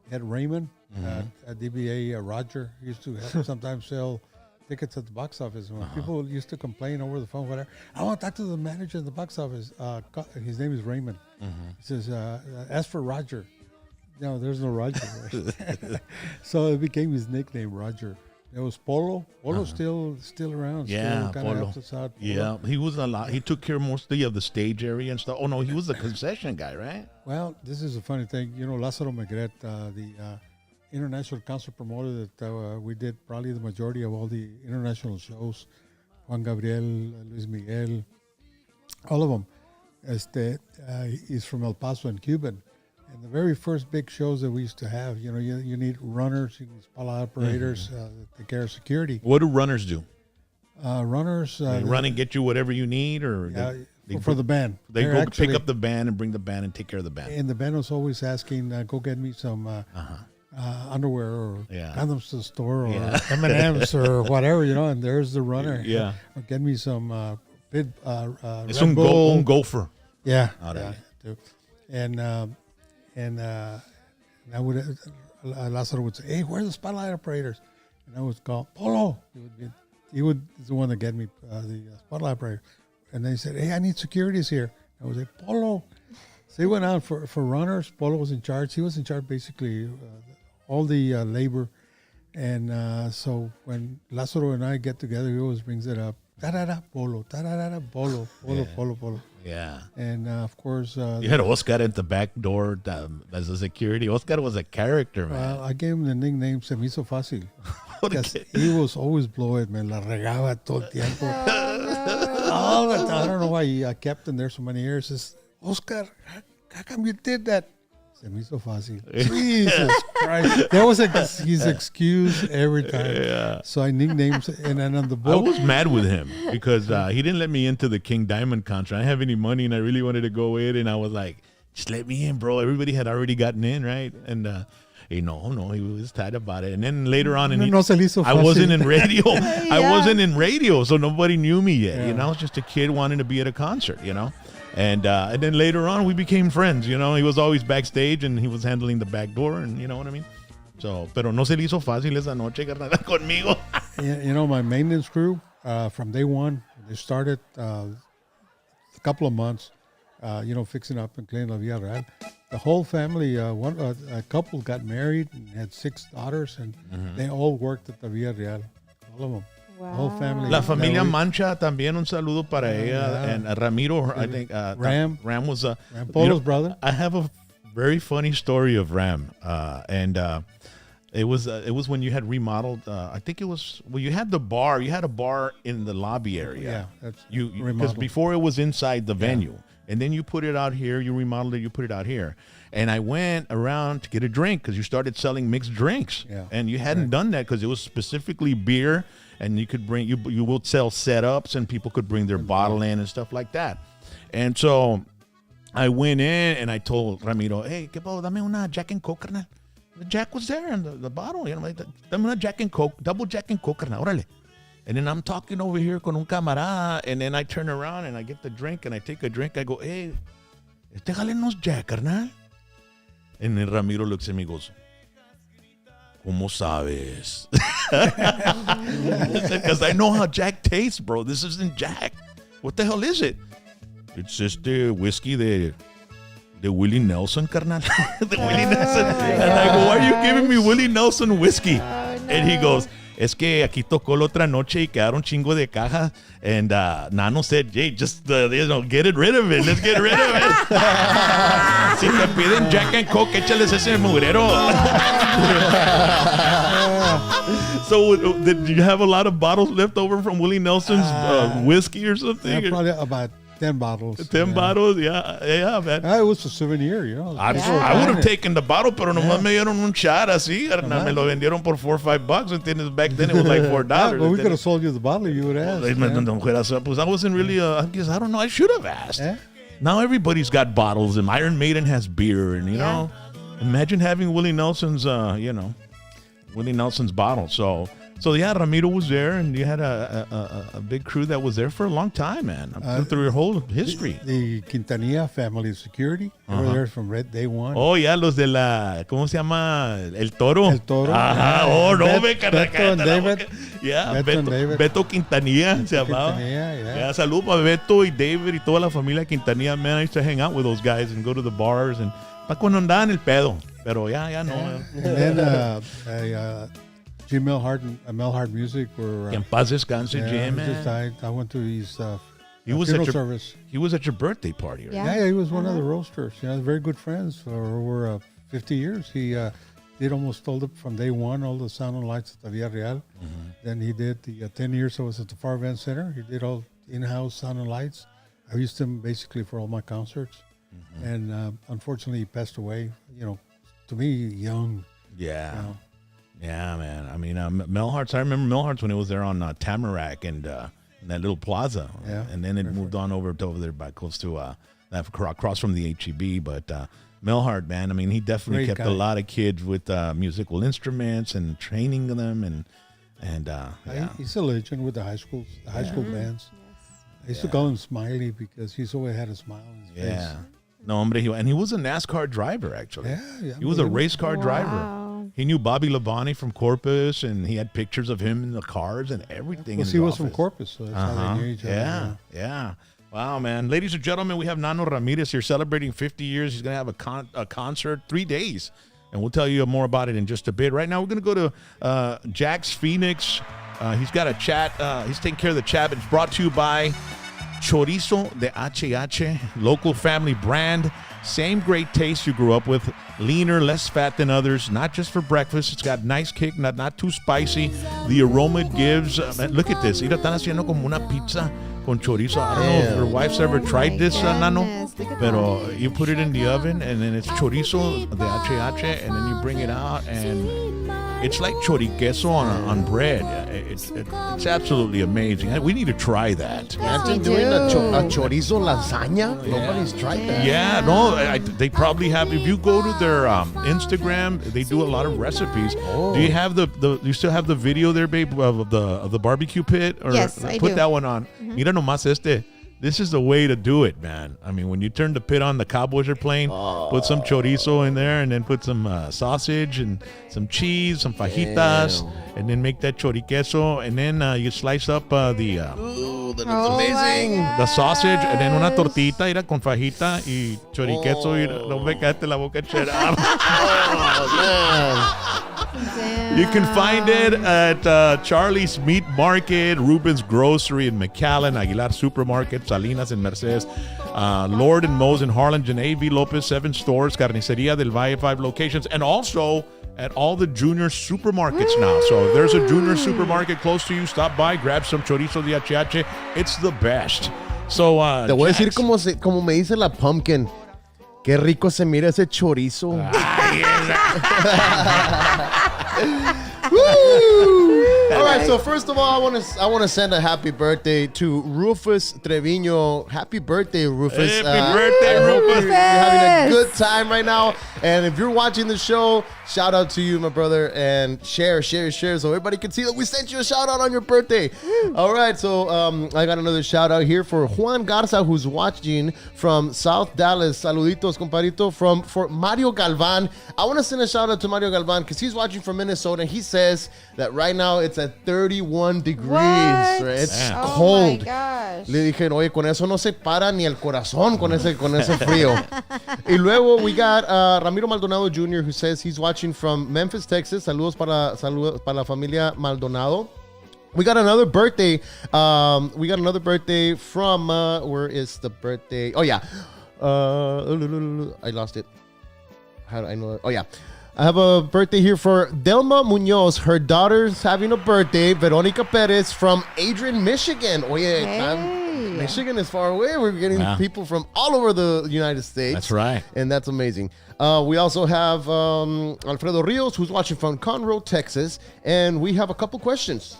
had Raymond, at DBA, Roger, he used to sometimes sell tickets at the box office. When people used to complain over the phone, whatever, I want to talk to the manager at the box office. His name is Raymond. He says, ask for Roger. No, there's no Roger. So it became his nickname, Roger. There was Polo. Polo's still around. Yeah, still kinda Polo. helps us out. Yeah, he was a lot. He took care mostly of the stage area and stuff. Oh, no, he was the concession guy, right? Well, this is a funny thing. Lázaro Megret, the international concert promoter that we did probably the majority of all the international shows, Juan Gabriel, Luis Miguel, all of them. He's from El Paso and Cuban. And the very first big shows that we used to have, you need runners, you need spotlight operators, take care of security. What do runners do? Runners. They run and get you whatever you need, or for the band. They They're go actually- pick up the band and bring the band and take care of the band. And the band was always asking, go get me some underwear or condoms to the store or M&M's or whatever, and there's the runner. Yeah. Or get me some It's Red Bull. un gopher. Yeah. Órale. Too. And I would, Lázaro would say, hey, where's the spotlight operators? And I would call Polo. He would is the one that get me the spotlight operator. And then he said, hey, I need securities here. I would say, Polo. So he went out for runners. Polo was in charge. He was in charge basically all the labor. And so when Lázaro and I get together, he always brings it up. Da-da-da, Polo. Da-da-da, Polo. Polo, Polo, Polo. Yeah. And of course, You had Oscar at the back door as a security. Oscar was a character, man. I gave him the nickname Se Me Hizo Fácil. What a Because kid. he was always blow it, man. La regaba todo el tiempo. All the time. I don't know why I kept him there so many years. Says, Oscar, how come you did that? Se me hizo fácil. Jesus Christ. That was his excuse every time. Yeah. So I nicknamed and then on the I book. was mad with him because he didn't let me into the King Diamond concert. I didn't have any money and I really wanted to go in, and I was like, just let me in, bro. Everybody had already gotten in, right? And He was tight about it. And then later on, No se le hizo I fácil. wasn't in radio. I Yeah. wasn't in radio, so nobody knew me yet. Yeah. I was just a kid wanting to be at a concert, And then later on, we became friends. He was always backstage, and he was handling the back door, and you know what I mean. So, pero no se le hizo fácil esa noche, carnal, conmigo. My maintenance crew from day one, they started a couple of months, fixing up and cleaning the Villarreal. The whole family, a couple got married and had 6 daughters, and they all worked at the Villarreal. All of them. Wow. The whole family. La familia Mancha también un saludo para ella, and Ramiro. I think Ram was Ram Polo's brother. I have a very funny story of Ram, and it was when you had remodeled. I think it was you had the bar. You had a bar in the lobby area. Yeah, that's you because remodeled. before it was inside the venue, and then you put it out here. You remodeled it. You put it out here. And I went around to get a drink because you started selling mixed drinks, and you hadn't done that because it was specifically beer, and you could bring you would sell setups, and people could bring their bottle in and stuff like that. And so I went in and I told Ramiro, "Hey, ¿qué puedo? Dame una Jack and Coke, carnal." The Jack was there in the bottle, like, dame una Jack and Coke, double Jack and Coke, carnal, órale. And then I'm talking over here con un camarada, and then I turn around and I get the drink and I take a drink. I go, "Hey, jale unos Jack, carnal." And then Ramiro looks at me and goes, ¿Cómo sabes? Because I know how Jack tastes, bro. This isn't Jack. What the hell is it? It's just the whiskey de Willie Nelson, carnal. De Willie Nelson. And I go, why are you giving me Willie Nelson whiskey? And he goes, es que aquí tocó la otra noche y quedaron chingo de cajas. And Nano said, hey, just get it rid of it. Let's get rid of it. Si te piden Jack and Coke, échales ese mugrero. So did you have a lot of bottles left over from Willie Nelson's whiskey or something? Yeah, probably about 10 bottles. 10 bottles? Yeah, man. It was a souvenir, I would have taken the bottle, pero nomás me dieron un shot así. Me lo vendieron por $4 or $5. ¿Entiendes? Back then it was like $4. But we could have sold you the bottle. You would have asked. Pues I wasn't really, I guess, I don't know. I should have asked. Yeah. Now everybody's got bottles, and Iron Maiden has beer, and, you know, imagine having Willie Nelson's, Willie Nelson's bottle. So yeah, Ramiro was there, and you had a big crew that was there for a long time, man. Through your whole history. The Quintanilla family of security, they were there from day one. Oh, yeah, los de la, ¿cómo se llama? El Toro. El Toro. Ajá, oh, no, me Beto and David. Yeah, Beto and David. Beto Quintanilla se llamaba. Quintanilla, Yeah, salud para Beto y David y toda la familia Quintanilla. Man, I used to hang out with those guys and go to the bars, and para cuando andaban el pedo. Pero ya no. And then Jim Melhart Music were... Que en paz descanse, Jim, he just man. died. I went to his was funeral at your- service. He was at your birthday party, right? Yeah. Yeah, he was one of the roasters. Very good friends for over 50 years. He did almost all from day one, all the sound and lights at the Villarreal. Then he did the 10 years I was at the Far Event Center. He did all in-house sound and lights. I used him basically for all my concerts. And unfortunately, he passed away, to me, young. Yeah. You know. Yeah, man. I mean, Melhart's, I remember Melhart's when it was there on Tamarack and in that little plaza. Yeah. And then it moved on over there by close to across from the HEB. But Melhart, man, I mean, he definitely Great kept guy. a lot of kids with musical instruments and training them. And yeah. He's a legend with the high school bands. I used to call him Smiley because he's always had a smile on his face. Yeah. No, hombre, he was a NASCAR driver, actually. Yeah. He was a race car driver. Wow. He knew Bobby Labonte from Corpus, and he had pictures of him in the cars and everything. Because in he his was from office. Corpus, so that's how they knew each other. Yeah. Wow, man. Ladies and gentlemen, we have Nano Ramirez here celebrating 50 years. He's going to have a concert 3 days, and we'll tell you more about it in just a bit. Right now, we're going to go to Jack's Phoenix. He's got a chat. He's taking care of the chat. It's brought to you by Chorizo de HH, local family brand. Same great taste you grew up with. Leaner, less fat than others. Not just for breakfast. It's got nice kick, not too spicy. The aroma it gives. Look at this. Mira, están haciendo como una pizza con chorizo. I don't know if your wife's ever tried this, Nano. goodness, look at Pero you put it in the oven, and then it's chorizo de HH, and then you bring it out, and It's like choriqueso on bread. It's absolutely amazing. We need to try that. Imagine we doing a do. chorizo lasagna. Nobody's tried that. Yeah, no, they probably have. If you go to their Instagram, they do a lot of recipes. Do you have the? You still have the video there, babe, of the barbecue pit? Or Yes, I put do. that one on. Mira nomás este. This is the way to do it, man. I mean, when you turn the pit on, the Cowboys are playing. Put some chorizo in there, and then put some sausage and some cheese, some fajitas, and then make that choriqueso, and then you slice up the Ooh, that looks Oh my amazing. God. the sausage, and then una tortita, ira con fajita y choriqueso. No me cállate la boca, chera. Oh, man. Damn. You can find it at Charlie's Meat Market, Ruben's Grocery in McAllen, Aguilar Supermarket, Salinas in Mercedes, Lord and Mo's in Harlingen, A.V. Lopez, 7 stores, Carniceria del Valle, 5 locations, and also at all the junior supermarkets now. So if there's a junior supermarket close to you, stop by, grab some chorizo de HH. It's the best. So, Te voy a decir Jax. como me dice la pumpkin. Qué rico se mira ese chorizo. Woo! All right, so first of all, I want to send a happy birthday to Rufus Trevino. Happy birthday, Rufus! Happy birthday, I hope Rufus. you're having a good time right now. And if you're watching the show, shout out to you, my brother, and share, so everybody can see that we sent you a shout out on your birthday. All right, so I got another shout out here for Juan Garza, who's watching from South Dallas. Saluditos, compadrito, for Mario Galvan. I want to send a shout out to Mario Galvan because he's watching from Minnesota, and he says that right now it's at 31 degrees. What? Right? It's Damn. cold. Oh my gosh. Le dije, oye, con eso no se para ni el corazón con ese frío. Y luego we got Ramiro Maldonado Jr., who says he's watching from Memphis, Texas. Saludos para la familia Maldonado. We got another birthday. From where is the birthday? Oh yeah. I lost it. How do I know that? Oh yeah. I have a birthday here for Delma Munoz. Her daughter's having a birthday. Veronica Perez from Adrian, Michigan. Oh yeah, Hey. Michigan is far away. We're getting Yeah. people from all over the United States. That's right. And that's amazing. We also have Alfredo Rios, who's watching from Conroe, Texas. And we have a couple questions.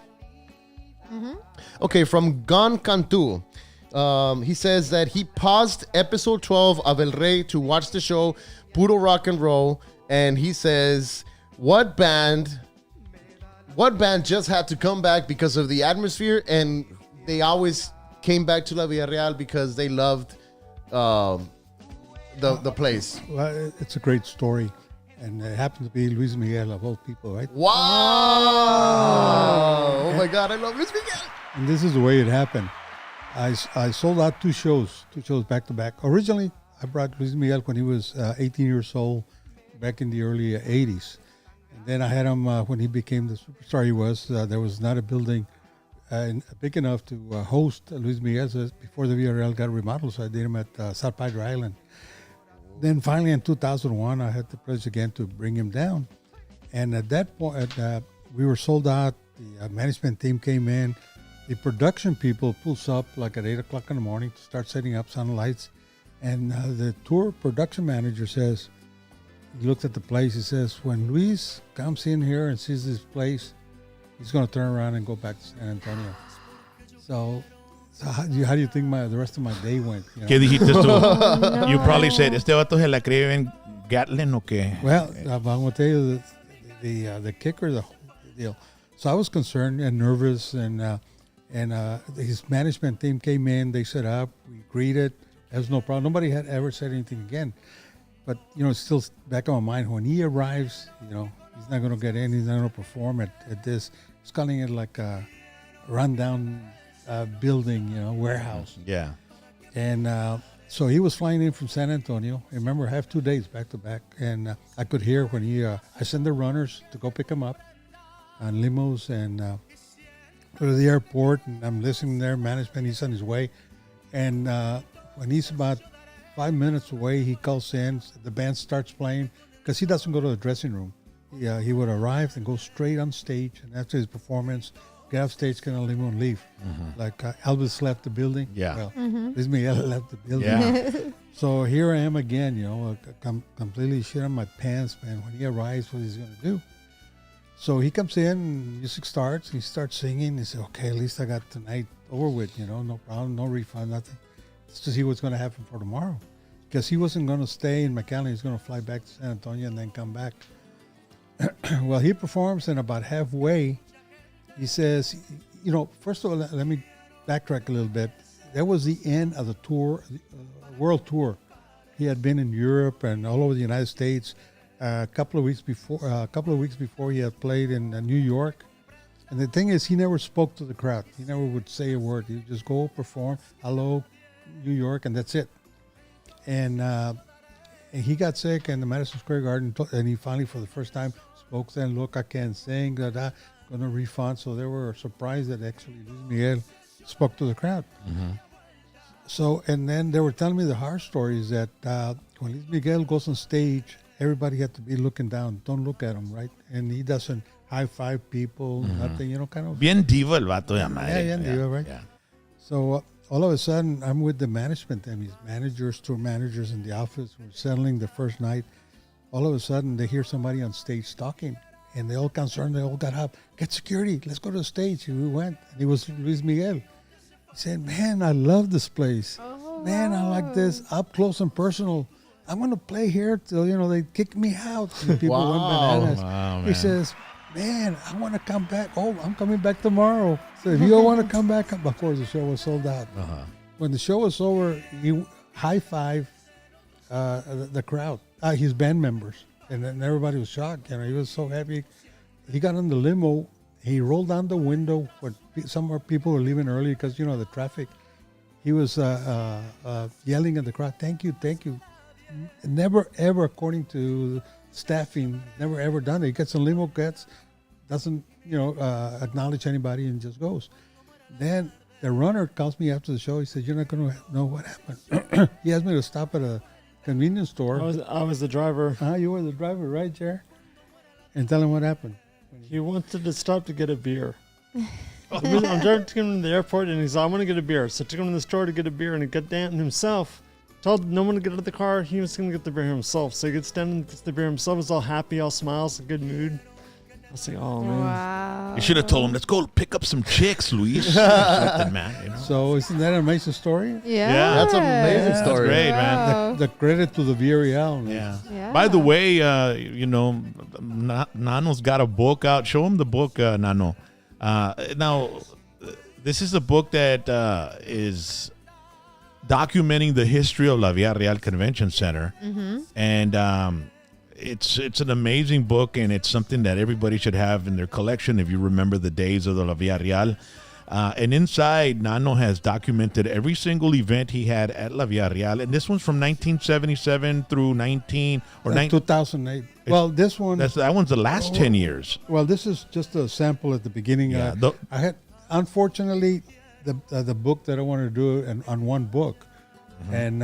Okay, from Gon Cantu. He says that he paused episode 12 of El Rey to watch the show Puro Rock and Roll. And he says, what band just had to come back because of the atmosphere? And they always came back to La Villarreal because they loved the place. Well, it's a great story. And it happened to be Luis Miguel, of all people, right? Wow! Oh my God, I love Luis Miguel. And this is the way it happened. I sold out two shows back to back. Originally, I brought Luis Miguel when he was 18 years old, back in the early 80s. And then I had him when he became the superstar he was. There was not a building big enough to host Luis Miguel. So before the Villarreal got remodeled, so I did him at South Padre Island. Then finally in 2001, I had the privilege again to bring him down. And at that point, we were sold out. The management team came in. The production people pulls up like at 8 o'clock in the morning to start setting up sound lights. And the tour production manager says, he looks at the place, he says, when Luis comes in here and sees this place, he's going to turn around and go back to San Antonio. So how do you think the rest of my day went? You know? ¿Qué dijiste tú? You probably said, ¿este vato se la cree en Gatlin o qué? Well, I'm going to tell you the kicker, the whole deal. So I was concerned and nervous, and his management team came in, they set up, we greeted, there was no problem. Nobody had ever said anything again. But, it's still back on my mind. When he arrives, he's not going to get in. He's not going to perform at this. He's calling it like a rundown building, warehouse. Yeah. And so he was flying in from San Antonio. I remember I have 2 days back to back. And I could hear when I sent the runners to go pick him up on limos and go to the airport. And I'm listening there, management, he's on his way. And when he's about 5 minutes away, he calls in. The band starts playing because he doesn't go to the dressing room. He would arrive and go straight on stage, and after his performance, get off stage, get on a limo, and leave. Like Elvis left the building. Yeah. Well, Luis Miguel left the building. Yeah. So here I am again. Completely shit on my pants, man. When he arrives, what he's gonna do? So he comes in, music starts, he starts singing. He said, okay, at least I got tonight over with, no problem, no refund, nothing. Just to see what's going to happen for tomorrow. Because he wasn't going to stay in McAllen. He was going to fly back to San Antonio and then come back. Well, he performs, and about halfway, he says, first of all, let me backtrack a little bit. That was the end of the tour, world tour. He had been in Europe and all over the United States. A couple of weeks before, he had played in New York. And the thing is, he never spoke to the crowd. He never would say a word. He would just go perform, hello, New York, and that's it. And he got sick in the Madison Square Garden, and he finally, for the first time, spoke then, look, I can't sing, going to refund. So they were surprised that actually Luis Miguel spoke to the crowd. Mm-hmm. So, and then they were telling me the horror stories that when Luis Miguel goes on stage, everybody had to be looking down. Don't look at him, right? And he doesn't high-five people, nothing, kind of. Bien diva el vato de madre. Yeah, diva, right? Yeah. So all of a sudden, I'm with the management and these managers, tour managers in the office. We're settling the first night. All of a sudden, they hear somebody on stage talking, and they all concerned. They all got up. Get security. Let's go to the stage. And we went. And it was Luis Miguel. He said, man, I love this place. Man, I like this. Up close and personal. I'm going to play here till, they kick me out. And people went bananas. Wow, He man. says, man, I want to come back. Oh, I'm coming back tomorrow. So if you all want to come back, of course, the show was sold out. When the show was over, he high-fived the crowd, his band members. And then everybody was shocked. He was so happy. He got in the limo. He rolled down the window. Some more people were leaving early because, the traffic. He was yelling at the crowd, thank you, thank you. Never, ever, according to staffing, never, ever done it. He gets a limo, doesn't, acknowledge anybody and just goes. Then the runner calls me after the show. He says, you're not going to know what happened. He asked me to stop at a convenience store. I was the driver. You were the driver, right, Jer? And tell him what happened. He wanted to stop to get a beer. I'm driving to him to the airport, and he's like, I want to get a beer. So I took him to the store to get a beer, and he got down himself. Told no one to get out of the car. He was going to get the beer himself. So he gets down and gets the beer himself. He's all happy, all smiles, in good mood. I was like, oh, man. Wow. You should have told him, let's go pick up some chicks, Luis. Something, man, So isn't that an amazing story? Yeah. That's an amazing That's story. great, man. Wow. The credit to the Villarreal. Yeah. Yeah. By the way, Nano's got a book out. Show him the book, Nano. Now, this is a book that is documenting the history of La Villarreal Convention Center. And it's an amazing book, and it's something that everybody should have in their collection if you remember the days of the La Villarreal. And inside, Nano has documented every single event he had at La Villarreal. And this one's from 1977 through 2008. Well, this one. That one's the last 10 years. Well, this is just a sample at the beginning. Yeah, I had, unfortunately, the book that I wanted to do on one book, and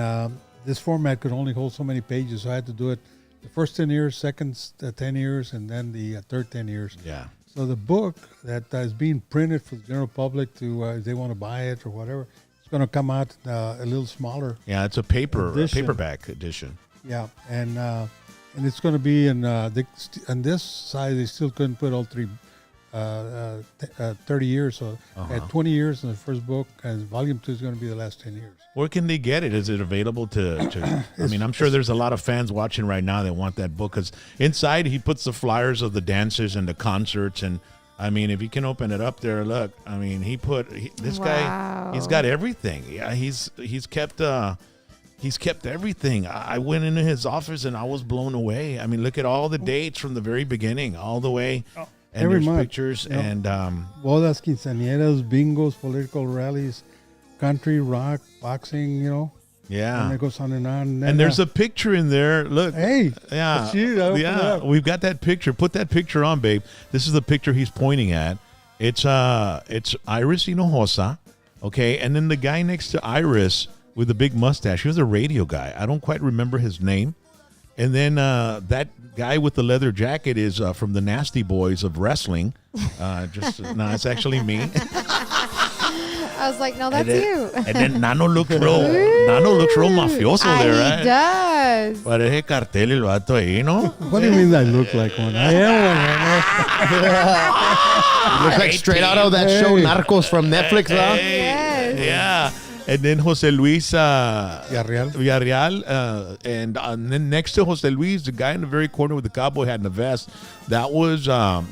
this format could only hold so many pages, so I had to do it the first 10 years, second 10 years, and then the third 10 years. Yeah. So the book that is being printed for the general public to if they want to buy it or whatever, it's going to come out a little smaller. Yeah, it's a paperback edition. Yeah, and it's going to be in on this side. They still couldn't put all three 30 years. So at 20 years in the first book, and volume 2 is going to be the last 10 years. Where can they get it? Is it available to I mean, I'm sure there's a lot of fans watching right now that want that book, because inside he puts the flyers of the dances and the concerts. And I mean, if you can open it up there, look, I mean, this guy, he's got everything. Yeah, he's kept everything. I went into his office and I was blown away. I mean, look at all the dates from the very beginning all the way. And Every there's month, pictures and bodas, quinceañeras, bingos, political rallies, country, rock, boxing, yeah. And it goes on and on. And there's a picture in there. Look. Hey. Yeah. That's you. I opened it up. We've got that picture. Put that picture on, babe. This is the picture he's pointing at. It's Iris Hinojosa. Okay. And then the guy next to Iris with the big mustache, he was a radio guy. I don't quite remember his name. And then that guy with the leather jacket is from the Nasty Boys of wrestling. No, it's actually me. I was like, no, that's then, you. And then Nano looks real mafioso there, He right? does. Parece cartel el vato ahí, ¿no? What do you mean I look like one? I am one. Looks like straight out of that show Narcos from Netflix, huh? Yes. Yeah. And then Jose Luis Villarreal. and then next to Jose Luis, the guy in the very corner with the cowboy hat and the vest, that was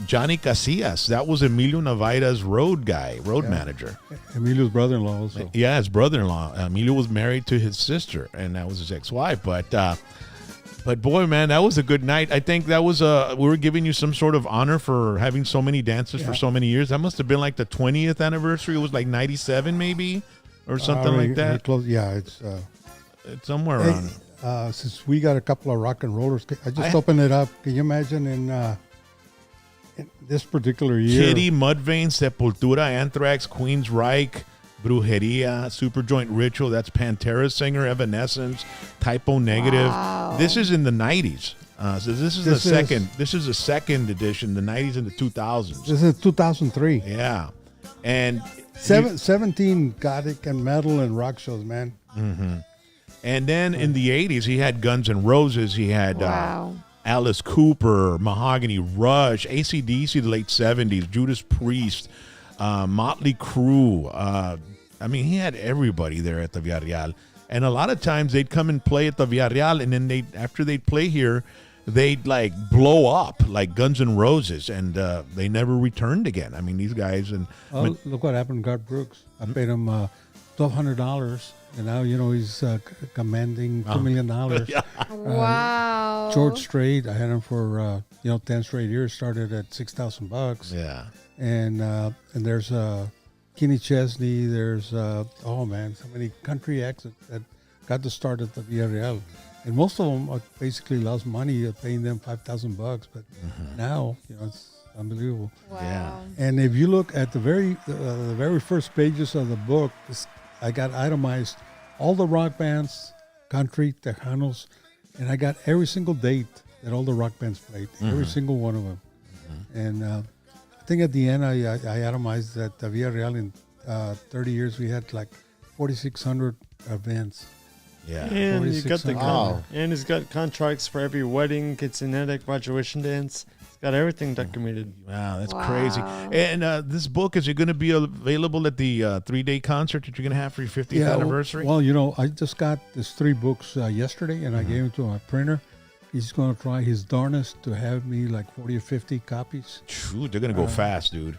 Johnny Casillas. That was Emilio Navaira's road manager. Emilio's brother-in-law also. Yeah, his brother-in-law. Emilio was married to his sister, and that was his ex-wife. But boy, man, that was a good night. I think that was we were giving you some sort of honor for having so many dances for so many years. That must have been like the 20th anniversary. It was like 97 maybe. Or something like that. Close. Yeah, it's somewhere around. Since we got a couple of rock and rollers, I just opened it up. Can you imagine in this particular year? Kitty, Mudvayne, Sepultura, Anthrax, Queensryche, Brujeria, Superjoint Ritual. That's Pantera singer, Evanescence, Typo Negative. Wow. This is in the 90s. So this is the second. This is the second edition. The 90s and the 2000s. This is 2003. Yeah, and. 17 gothic and metal and rock shows, man. Mm-hmm. And then in the 80s, he had Guns N' Roses. He had Alice Cooper, Mahogany Rush, AC/DC, the late 70s, Judas Priest, Motley Crue. I mean, he had everybody there at the Villarreal. And a lot of times they'd come and play at the Villarreal, and then after they'd play here, they'd like blow up like Guns N' Roses, and they never returned again. I mean, these guys look what happened to Garth Brooks. I paid him $1,200, and now he's commanding $2 million. Wow. George Strait, I had him for 10 straight years. Started at $6,000. Yeah, and there's Kenny Chesney. There's so many country acts that got to start at the Villarreal. And most of them basically lost money paying them $5,000, but now it's unbelievable. Wow. Yeah. And if you look at the very first pages of the book, I got itemized all the rock bands, country, Tejanos, and I got every single date that all the rock bands played, every single one of them. And I think at the end I itemized that the Villarreal in 30 years we had like 4,600 events. Yeah. And you got Wow. and he's got contracts for every wedding, quinceañera, graduation dance. He's got everything documented. Wow, that's crazy. And this book, is it going to be available at the 3-day concert that you're going to have for your 50th anniversary? Well, I just got these 3 books yesterday, and I gave them to my printer. He's going to try his darnest to have me like 40 or 50 copies. Shoot, they're going to go fast, dude.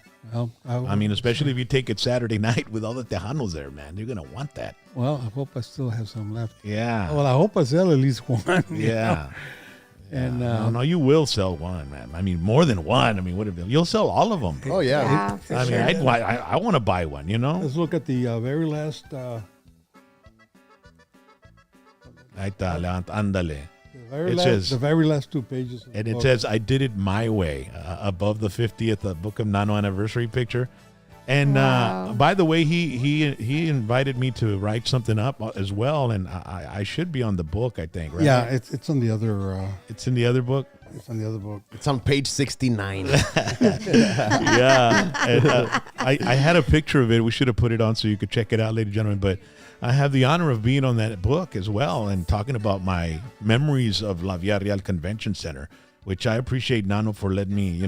I mean, especially if you take it Saturday night with all the Tejanos there, man. You're going to want that. Well, I hope I still have some left. Yeah. Well, I hope I sell at least one. Yeah. And no, you will sell one, man. I mean, more than one. I mean, you'll sell all of them. Oh, yeah. Yeah, for I mean, sure. I want to buy one, let's look at the very last. Ahí está, ándale. The very last 2 pages. Of And the it book. says, I did it my way, above the 50th Book of Nano anniversary picture. And Wow. by the way, he invited me to write something up as well, and I should be on the book, I think, right? Yeah, it's on the other. It's in the other book? It's on the other book. It's on page 69. Yeah. And, I had a picture of it. We should have put it on so you could check it out, ladies and gentlemen. But I have the honor of being on that book as well and talking about my memories of La Villarreal Convention Center, which I appreciate Nano for letting me,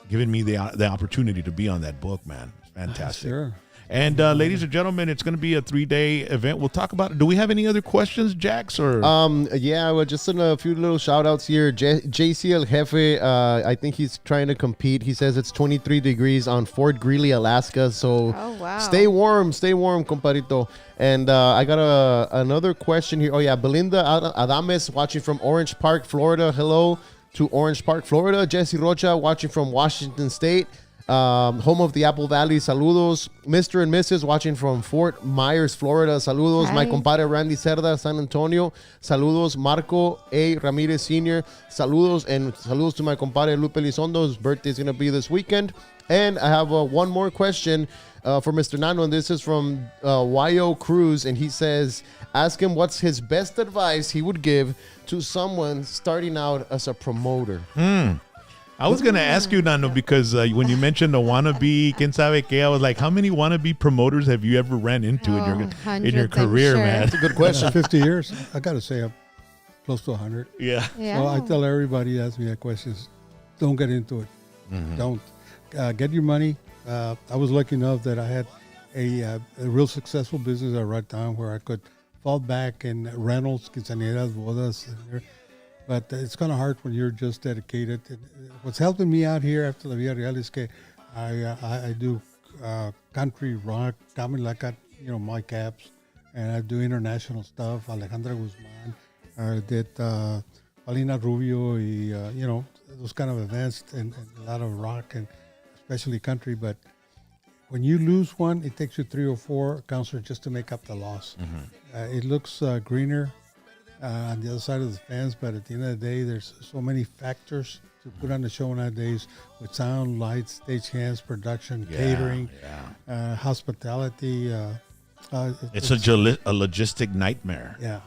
giving me the opportunity to be on that book, man. It's fantastic. Sure. And ladies and gentlemen, it's going to be a 3-day event. We'll talk about it. Do we have any other questions, Jax? Or Yeah, well, just a few little shout outs here. JC El Jefe, I think he's trying to compete. He says it's 23 degrees on Fort Greely, Alaska. So Oh, wow. stay warm, compadrito. And I got another question here. Oh, yeah, Belinda Adames watching from Orange Park, Florida. Hello to Orange Park, Florida. Jesse Rocha watching from Washington State. Home of the Apple Valley, saludos. Mr. and Mrs. watching from Fort Myers, Florida, saludos. Hi. My compadre Randy Cerda, San Antonio, saludos. Marco A. Ramirez Sr., saludos. And saludos to my compadre Lupe Lizondo, whose birthday is going to be this weekend. And I have one more question for Mr. Nano, and this is from YO Cruz, and he says, ask him what's his best advice he would give to someone starting out as a promoter. I was going to ask you, Nano, because when you mentioned the wannabe, quién sabe qué, I was like, how many wannabe promoters have you ever ran into in your hundreds, career, I'm sure. man? That's a good question. 50 years. I got to say, I'm close to 100. Yeah. Yeah. So I tell everybody that asks me that question, don't get into it. Don't. Get your money. I was lucky enough that I had a real successful business at right time where I could fall back in rentals, quinceañeras, bodas. But it's kind of hard when you're just dedicated. What's helping me out here after the Villarreal is que I do country rock. I got my caps, and I do international stuff. Alejandra Guzman, I did Paulina Rubio, those kind of events, and a lot of rock and especially country. But when you lose one, it takes you 3 or 4 concerts just to make up the loss. It looks greener on the other side of the fence, but at the end of the day, there's so many factors to put on the show nowadays with sound, lights, stage hands, production, catering, hospitality. It's a logistic nightmare. Yeah,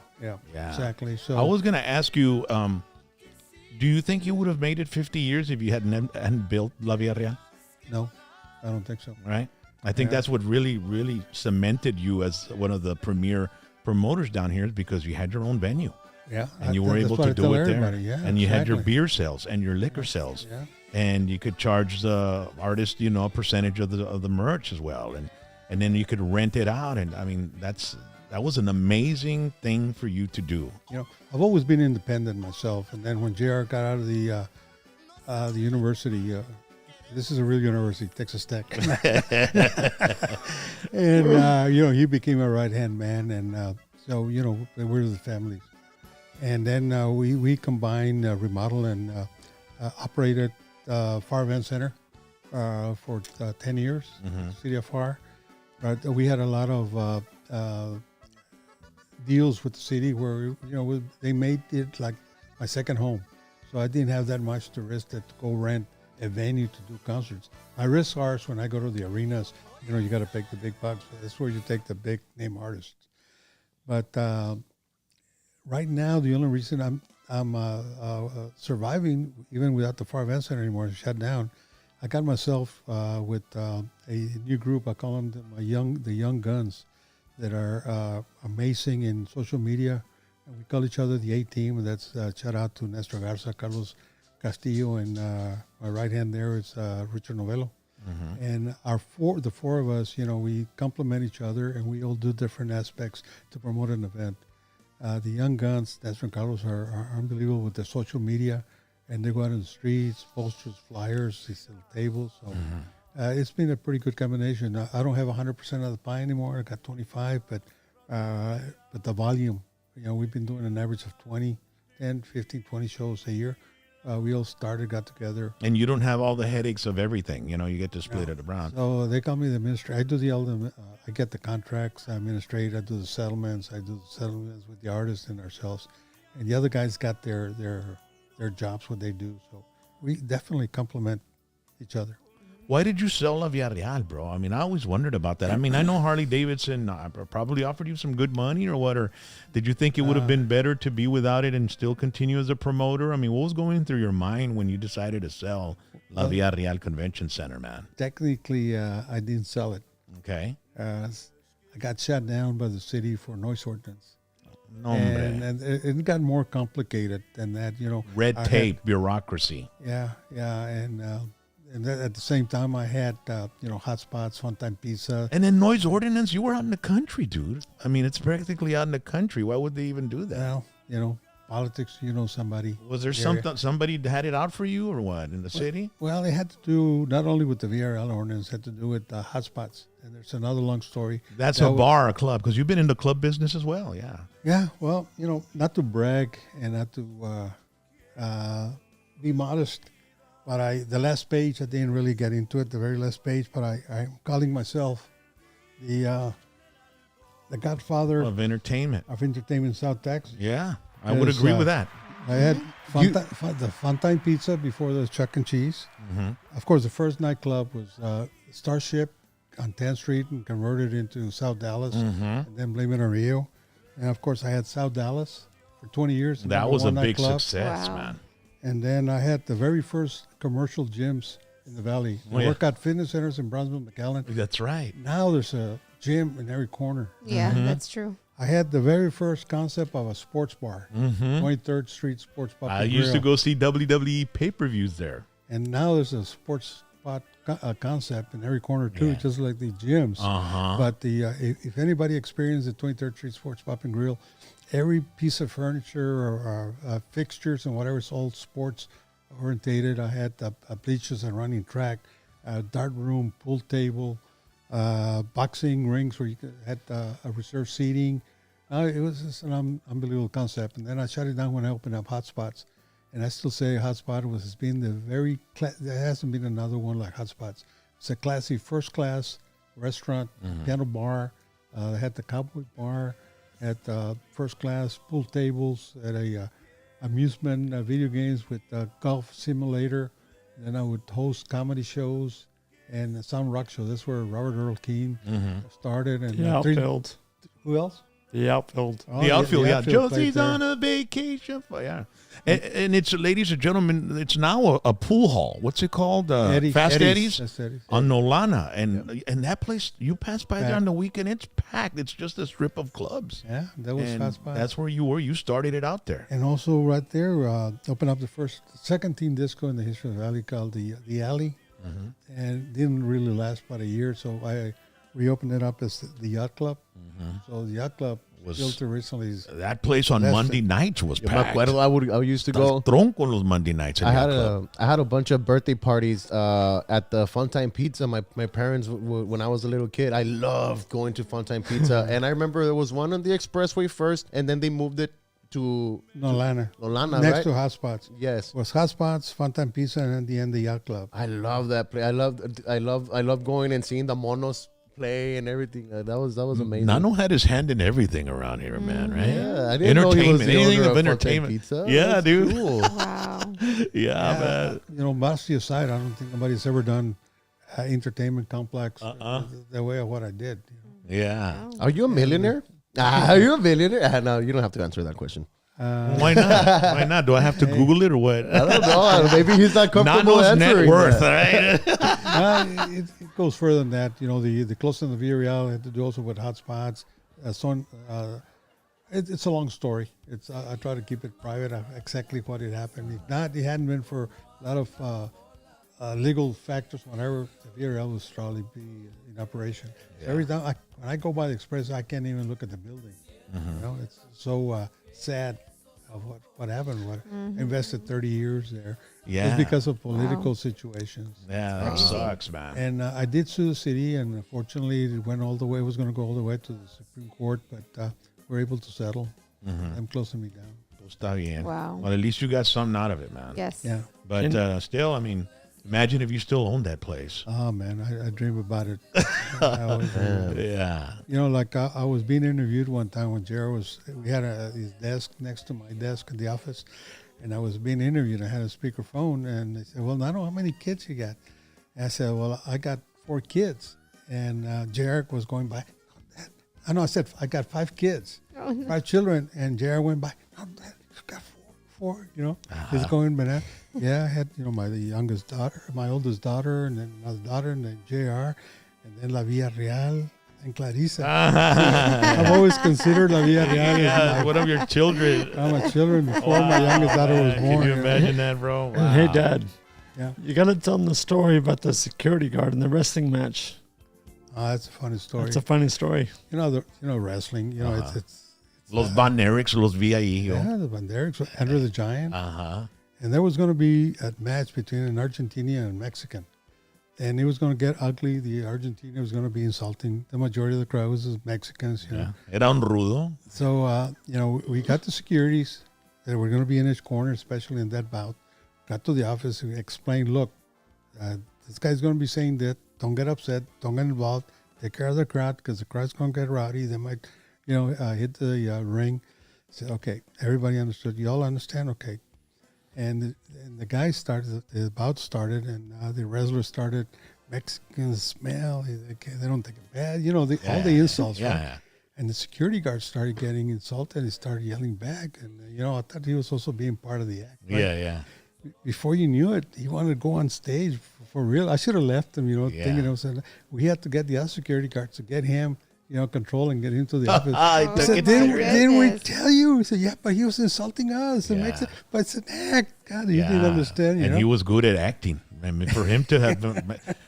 exactly. So I was going to ask you, do you think you would have made it 50 years if you hadn't built La Villarreal? No, I don't think so. Right? I think that's what really, really cemented you as one of the premier promoters down here, is because you had your own venue. Yeah, And you were able to do it there. Yeah, And you had your exactly. beer sales and your liquor sales. Yeah. And you could charge the artist, a percentage of the merch as well. And then you could rent it out. And I mean, that was an amazing thing for you to do. I've always been independent myself, and then when JR got out of the university, this is a real university, Texas Tech, and he became a right hand man, and so we're the family, and then we combined remodel and operated FAR Event Center for 10 years, City of FAR. But we had a lot of deals with the city where they made it like my second home, so I didn't have that much to risk to go rent a venue to do concerts. My risks are when I go to the arenas, you got to pick the big bucks. That's where you take the big name artists. But right now, the only reason I'm surviving, even without the FAR Event Center anymore, it's shut down. I got myself with a new group. I call them the young guns, that are amazing in social media. And we call each other the A-Team. And that's shout out to Nestor Garza, Carlos Castillo, and my right hand there is Richard Novello. And the four of us, we complement each other, and we all do different aspects to promote an event. The young guns, Nestor and Carlos, are unbelievable with the social media, and they go out in the streets, posters, flyers, they sell tables. So it's been a pretty good combination. I don't have 100% of the pie anymore. I got 25, but the volume, we've been doing an average of 10, 15, 20 shows a year. We all got together. And you don't have all the headaches of everything. You get to split it around. So they call me the administrator. I do I get the contracts, I administrate, I do the settlements. I do the settlements with the artists and ourselves. And the other guys got their jobs, what they do. So we definitely complement each other. Why did you sell La Villarreal, bro? I mean, I always wondered about that. I mean, I know Harley Davidson probably offered you some good money or what, or did you think it would have been better to be without it and still continue as a promoter? I mean, what was going through your mind when you decided to sell La Villarreal Convention Center, man? Technically, I didn't sell it. Okay. I got shut down by the city for noise ordinance. No, And it got more complicated than that, red tape, bureaucracy. Yeah, and then at the same time, I had, hot spots, Funtime Pizza. And then noise ordinance, you were out in the country, dude. I mean, it's practically out in the country. Why would they even do that? Well, politics, somebody. Was there somebody had it out for you or what in the city? Well, it had to do not only with the VRL ordinance, it had to do with hot spots. And there's another long story. That's a bar, a club, because you've been in the club business as well, yeah. Yeah, well, not to brag and not to be modest, but the last page, I didn't really get into it, the very last page, but I'm calling myself the Godfather Of entertainment. in South Texas. Yeah, I would agree with that. I had the Funtime Pizza before the Chuck and Cheese. Of course, the first nightclub was Starship on 10th Street and converted into South Dallas, and then Blame It on Rio. And of course, I had South Dallas for 20 years. That was a big nightclub. success, Wow. man. And then I had the very first commercial gyms in the valley. Oh, yeah. Workout fitness centers in Brownsville, McAllen. That's right. Now there's a gym in every corner. Yeah, that's true. I had the very first concept of a sports bar, 23rd Street Sports Pub. I and used to Grill. go see WWE pay-per-views there. And now there's a sports spot concept in every corner too, Yeah. just like the gyms. Uh-huh. But the if anybody experienced the 23rd Street Sports Pub and Grill, every piece of furniture or fixtures and whatever is all sports orientated. I had bleachers and running track, dart room, pool table, boxing rings where you had a reserved seating. It was just an unbelievable concept. And then I shut it down when I opened up Hotspots. And I still say Hotspot has been the very, there hasn't been another one like Hotspots. It's a classy first class restaurant, piano bar. They had the cowboy bar, had first class pool tables, had a amusement video games with golf simulator. Then I would host comedy shows and some rock show. That's where Robert Earl Keen started. And The outfield. who else? The outfield. Oh, The outfield, yeah. outfield Josie's played on there. a vacation. Yeah. And it's, ladies and gentlemen, it's now a pool hall. What's it called? Fast Eddie's? That's Eddie's. On Nolana. And that place, you pass by there Packed. on the weekend, it's packed. It's just a strip of clubs. Yeah, that was And Fast Spot. that's where you were. You started it out there. And also right there, opened up the second team disco in the history of the valley called the Alley, and didn't really last but a year. So I reopened it up as the Yacht Club. So the Yacht Club Was- built originally. That place on That's Monday nights was Yo me packed. acuerdo, I used to go. Tronco los Monday nights. in I that had club. I had a bunch of birthday parties at the Funtime Pizza. My parents when I was a little kid, I loved going to Funtime Pizza, and I remember there was one on the Expressway first, and then they moved it to Nolana. Nolana, Next right? to Hotspots. Yes. Was Hotspots, Funtime Pizza, and in the end, the Yacht Club. I love that place. I love going and seeing the monos play and everything. That was amazing. Nano had his hand in everything around here, man, right? Yeah, I didn't know he was Entertainment, the anything owner of Funtime entertainment. Pizza. Yeah, That's dude. cool. Wow. Yeah, man. You know, modesty aside, I don't think nobody's ever done entertainment complex the way of what I did. You know. Yeah. Are you a millionaire? Are you a millionaire? No, you don't have to answer that question. Why not? Why not? Do I have to Google it or what? I don't know. Maybe he's not comfortable Nano's net answering worth, that. right? It goes further than that. You know, the close in the Villarreal had to do also with hotspots. It's a long story. I try to keep it private exactly what had happened. If not, it hadn't been for a lot of legal factors. Whenever the Villarreal would probably be in operation. Every time when I go by the Express, I can't even look at the building. You know, it's so sad of what happened. What invested 30 years there. Yeah. Just because of political situations. Yeah, that sucks, man. And I did sue the city, and fortunately, it went all the way. It was going to go all the way to the Supreme Court, but we were able to settle. Them closing me down. Está bien. Wow. Well, at least you got something out of it, man. Yes. Yeah. But still, I mean, imagine if you still owned that place. Oh man, I dream about it. I always dream. Yeah. You know, like I was being interviewed one time when Jared we had his desk next to my desk in the office, and I was being interviewed. I had a speakerphone, and they said, "Well, Nano, how many kids you got?" And I said, "Well, I got 4 kids." And Jared was going by. I said, "I got 5 kids, 5 children." And Jared went by. "No, Dad, you got 4. You know, he's going bananas. Yeah, I had, you know, my youngest daughter, my oldest daughter, and then another daughter, and then JR, and then La Villarreal, and Clarissa. I've always considered La Villarreal Yeah, as one of your children. my children before my youngest daughter was born. Can you imagine that, bro? And hey, Dad. Yeah. You got to tell them the story about the security guard in the wrestling match. That's a funny story. It's a funny story. You know, wrestling. You know, it's Los Banerics, Los VIE. yeah, the Banderics, Andrew the Giant. Uh-huh. And there was going to be a match between an Argentinian and a Mexican. And it was going to get ugly. The Argentina was going to be insulting. The majority of the crowd was Mexicans, you know. Era un rudo. So, you know, we got the securities that were going to be in each corner, especially in that bout. Got to the office and explained, look, this guy's going to be saying that. Don't get upset. Don't get involved. Take care of the crowd because the crowd's going to get rowdy. They might, you know, hit the ring. Said, okay, everybody understood. You all understand? Okay. And the guy started, the bout started, and the wrestlers started, Mexicans smell, they don't take it bad. You know, all the insults, right? Yeah. And the security guard started getting insulted. He started yelling back. And, you know, I thought he was also being part of the act. Right? Yeah. before you knew it, he wanted to go on stage for real. I should have left him, thinking I was. We had to get the other security guards to get him, control and get him to the office. I He said, it didn't we goodness. tell you? He said, yeah, but he was insulting us. And but I said, God, he didn't understand, And he was good at acting. I mean, for him to have,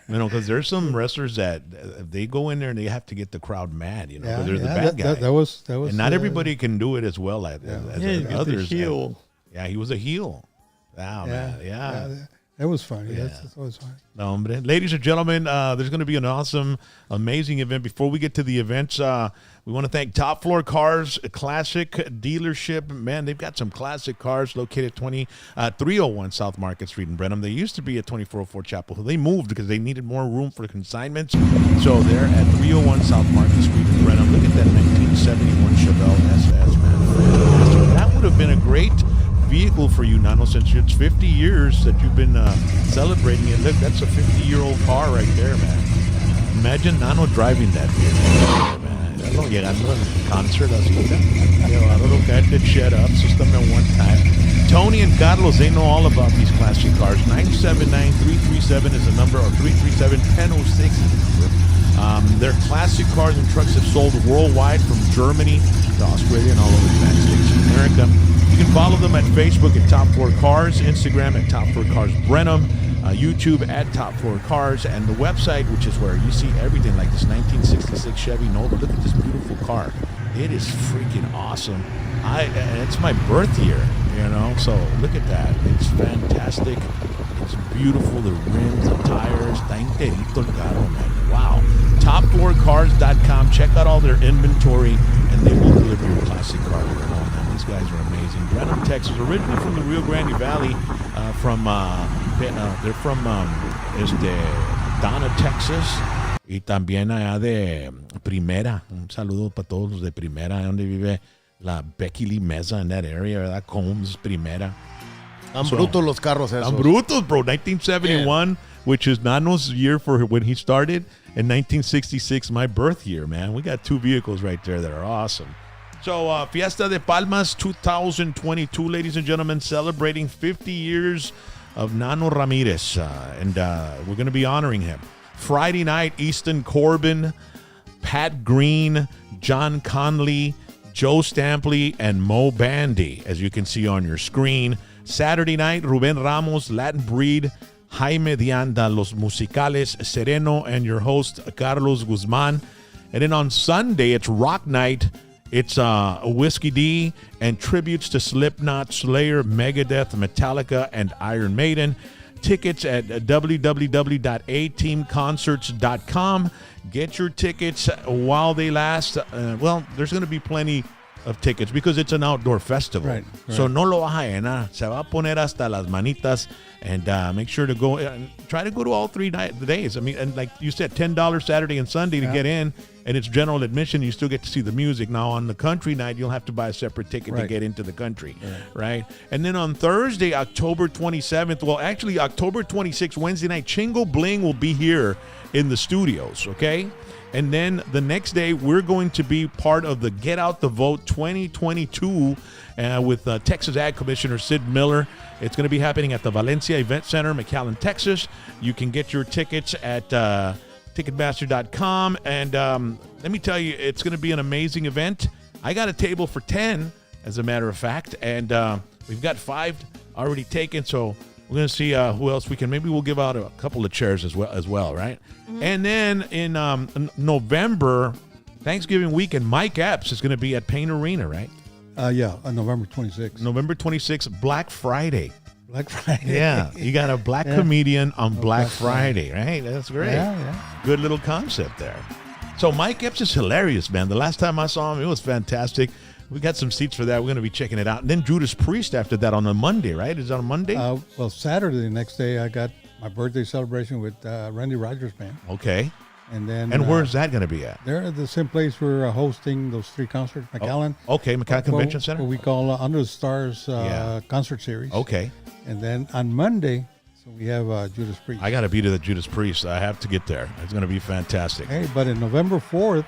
because there's some wrestlers that they go in there and they have to get the crowd mad, because they're the bad guy. That was. And not everybody can do it as well as you get the others. heel. Yeah, he was a heel. Wow, man. Yeah. That was fun. Yeah, that's always fun. No, hombre. Ladies and gentlemen, there's going to be an awesome, amazing event. Before we get to the events, we want to thank Top Floor Cars, a classic dealership. Man, they've got some classic cars located at 301 South Market Street in Brenham. They used to be at 2404 Chapel Hill. They moved because they needed more room for consignments. So they're at 301 South Market Street in Brenham. Look at that 1971 Chevelle SS, man. Fantastic. That would have been a great vehicle for you, Nano, since it's 50 years that you've been celebrating it. Look, that's a 50-year-old car right there, man. Imagine Nano driving that vehicle, man. Llegando al concert así, llevarlo, caerte shed up, ASUSTAME one time. Tony and Carlos, they know all about these classic cars. 979-337 is the number, or 337-1006 is the number. Their classic cars and trucks have sold worldwide, from Germany to Australia and all over the United States of America. You can follow them at Facebook at Top Floor Cars, Instagram at Top Floor Cars Brenham, YouTube at Top Floor Cars, and the website, which is where you see everything like this 1966 Chevy Nova. Look at this beautiful car. It is freaking awesome. It's my birth year, so look at that. It's fantastic. It's beautiful. The rims, the tires, está enterito el carro, man. Wow. TopFloorCars.com. Check out all their inventory, and they will deliver your classic car. These guys are amazing. Brenham, Texas, originally from the Rio Grande Valley, they're from Donna, Texas, y también allá de Primera. Un saludo para todos los de Primera, donde vive la Becky Lee Meza in that area, ¿verdad? Combs, Primera. Brutos los carros esos. Brutos, bro. 1971, which is Nano's year for when he started, and 1966, my birth year, man. We got two vehicles right there that are awesome. So, Fiesta de Palmas 2022, ladies and gentlemen, celebrating 50 years of Nano Ramirez, and we're going to be honoring him. Friday night, Easton Corbin, Pat Green, John Conley, Joe Stampley, and Mo Bandy, as you can see on your screen. Saturday night, Ruben Ramos, Latin Breed, Jaime Dianda, Los Musicales, Sereno, and your host, Carlos Guzman. And then on Sunday, it's Rock Night. It's Whiskey D and tributes to Slipknot, Slayer, Megadeth, Metallica, and Iron Maiden. Tickets at www.ateamconcerts.com. Get your tickets while they last. There's going to be plenty of tickets because it's an outdoor festival. Right. So no lo vas a llenar. Se va a poner hasta las manitas, and make sure to go and try to go to all 3 days. I mean, and like you said, $10 Saturday and Sunday to get in, and it's general admission. You still get to see the music. Now on the country night, you'll have to buy a separate ticket to get into the country, right? And then on Thursday, October 27th, well, actually October 26th, Wednesday night, Chingo Bling will be here in the studios, okay? And then the next day, we're going to be part of the Get Out the Vote 2022 with Texas Ag Commissioner Sid Miller. It's going to be happening at the Valencia Event Center, McAllen, Texas. You can get your tickets at Ticketmaster.com. And let me tell you, it's going to be an amazing event. I got a table for 10, as a matter of fact. And we've got 5 already taken, so we're going to see who else we can. Maybe we'll give out a couple of chairs as well, right? Mm-hmm. And then in November, Thanksgiving weekend, Mike Epps is going to be at Payne Arena, right? On November 26th. November 26th, Black Friday. Black Friday. Yeah, you got a black comedian on Black Friday, right? That's great. Yeah. Good little concept there. So Mike Epps is hilarious, man. The last time I saw him, it was fantastic. We got some seats for that. We're going to be checking it out. And then Judas Priest after that on a Monday, right? Is it on a Monday? Saturday, the next day, I got my birthday celebration with Randy Rogers Band. Okay. And then. And where's that going to be at? They're at the same place we're hosting those 3 concerts, McAllen. Okay, McAllen Convention Center. What we call Under the Stars concert series. Okay. And then on Monday, so we have Judas Priest. I got to be to the Judas Priest. I have to get there. It's going to be fantastic. Hey, but in November 4th,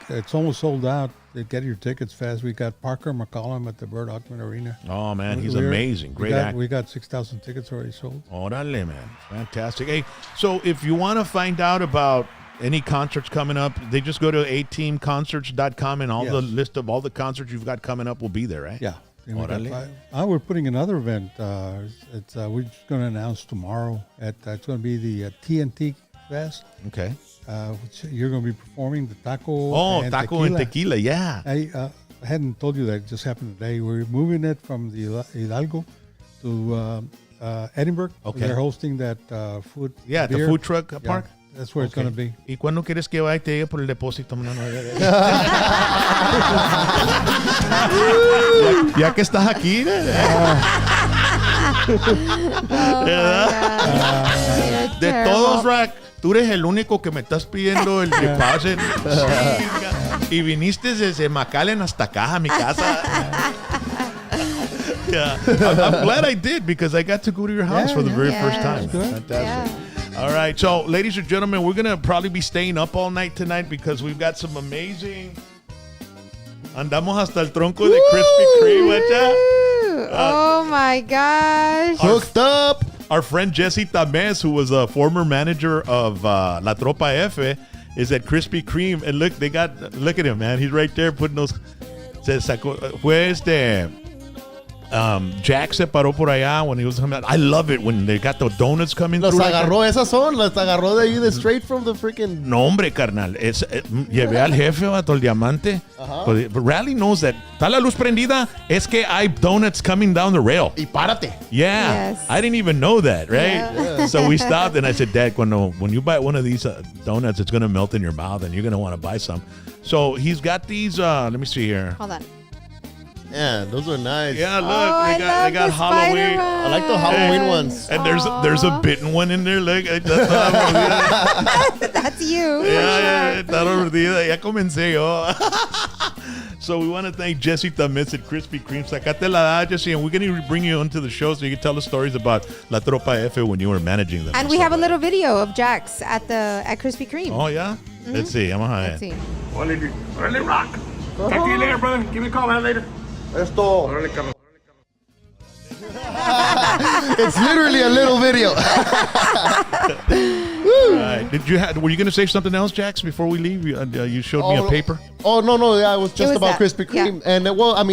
It's almost sold out. Get your tickets fast. We got Parker McAllen at the Bird Ackman Arena. Oh, man, he's amazing. Great actor. We got 6,000 tickets already sold. Orale, man. Fantastic. Hey, so if you want to find out about any concerts coming up, they just go to ateamconcerts.com and all the list of all the concerts you've got coming up will be there, right? Yeah. Orale. We're putting another event. We're just going to announce tomorrow. It's going to be the TNT Fest. Okay. Which you're going to be performing the taco. Oh, taco and tequila, yeah. I hadn't told you that. It just happened today. We're moving it from the Hidalgo to Edinburgh. Okay. They're hosting that food. Yeah, at the food truck park. That's where it's going to be. ¿Y cuándo quieres que vaya y te llegue por el depósito? Ya que estás aquí. De todos, Rack, tú eres el único que me estás pidiendo el deposit. Y viniste desde McAllen hasta acá, a mi casa. Yeah, I'm glad I did because I got to go to your house for the very first time. Fantastic. Yeah. All right, so ladies and gentlemen, we're gonna probably be staying up all night tonight because we've got some amazing. Andamos hasta el tronco de Krispy Kreme, ¿verdad? Oh my gosh. Hooked up. Our friend Jesse Tamez, who was a former manager of La Tropa F, is at Krispy Kreme, and look at him, man. He's right there putting those. Jack se paró por allá when he was coming out. I love it when they got the donuts coming Los through. agarró, esas son, las agarró de ahí, straight from the freaking. No, hombre, carnal. Llevé al jefe, vato, el diamante. But Rally knows that. Está la luz prendida. Es que hay donuts coming down the rail. Y párate. Yeah. Yes. I didn't even know that, right? Yeah. So we stopped and I said, Dad, when you buy one of these donuts, it's going to melt in your mouth and you're going to want to buy some. So he's got these, let me see here. Hold on. Yeah, those are nice. Yeah, look, I they got love the Halloween. Spider-Man. I like the Halloween ones. And there's a bitten one in there. Look, That's you. yeah, está mordida. Ya comencé yo. So we want to thank Jesse Tamez at Krispy Kreme. Sacate la da, Jesse, and we're going to bring you onto the show so you can tell us stories about La Tropa F when you were managing them. And we have a little video of Jax at Krispy Kreme. Oh, yeah? Let's see. Vamos a ver. Let's see. Órale, Rock. Talk to you later, brother. Give me a call, man, later. Esto. Órale, Carlos. It's literally a little video. All right. Were you going to say something else, Jax, before we leave? You showed me a paper. Oh, no. Yeah, it was just was about that. Krispy Kreme. Yeah. And,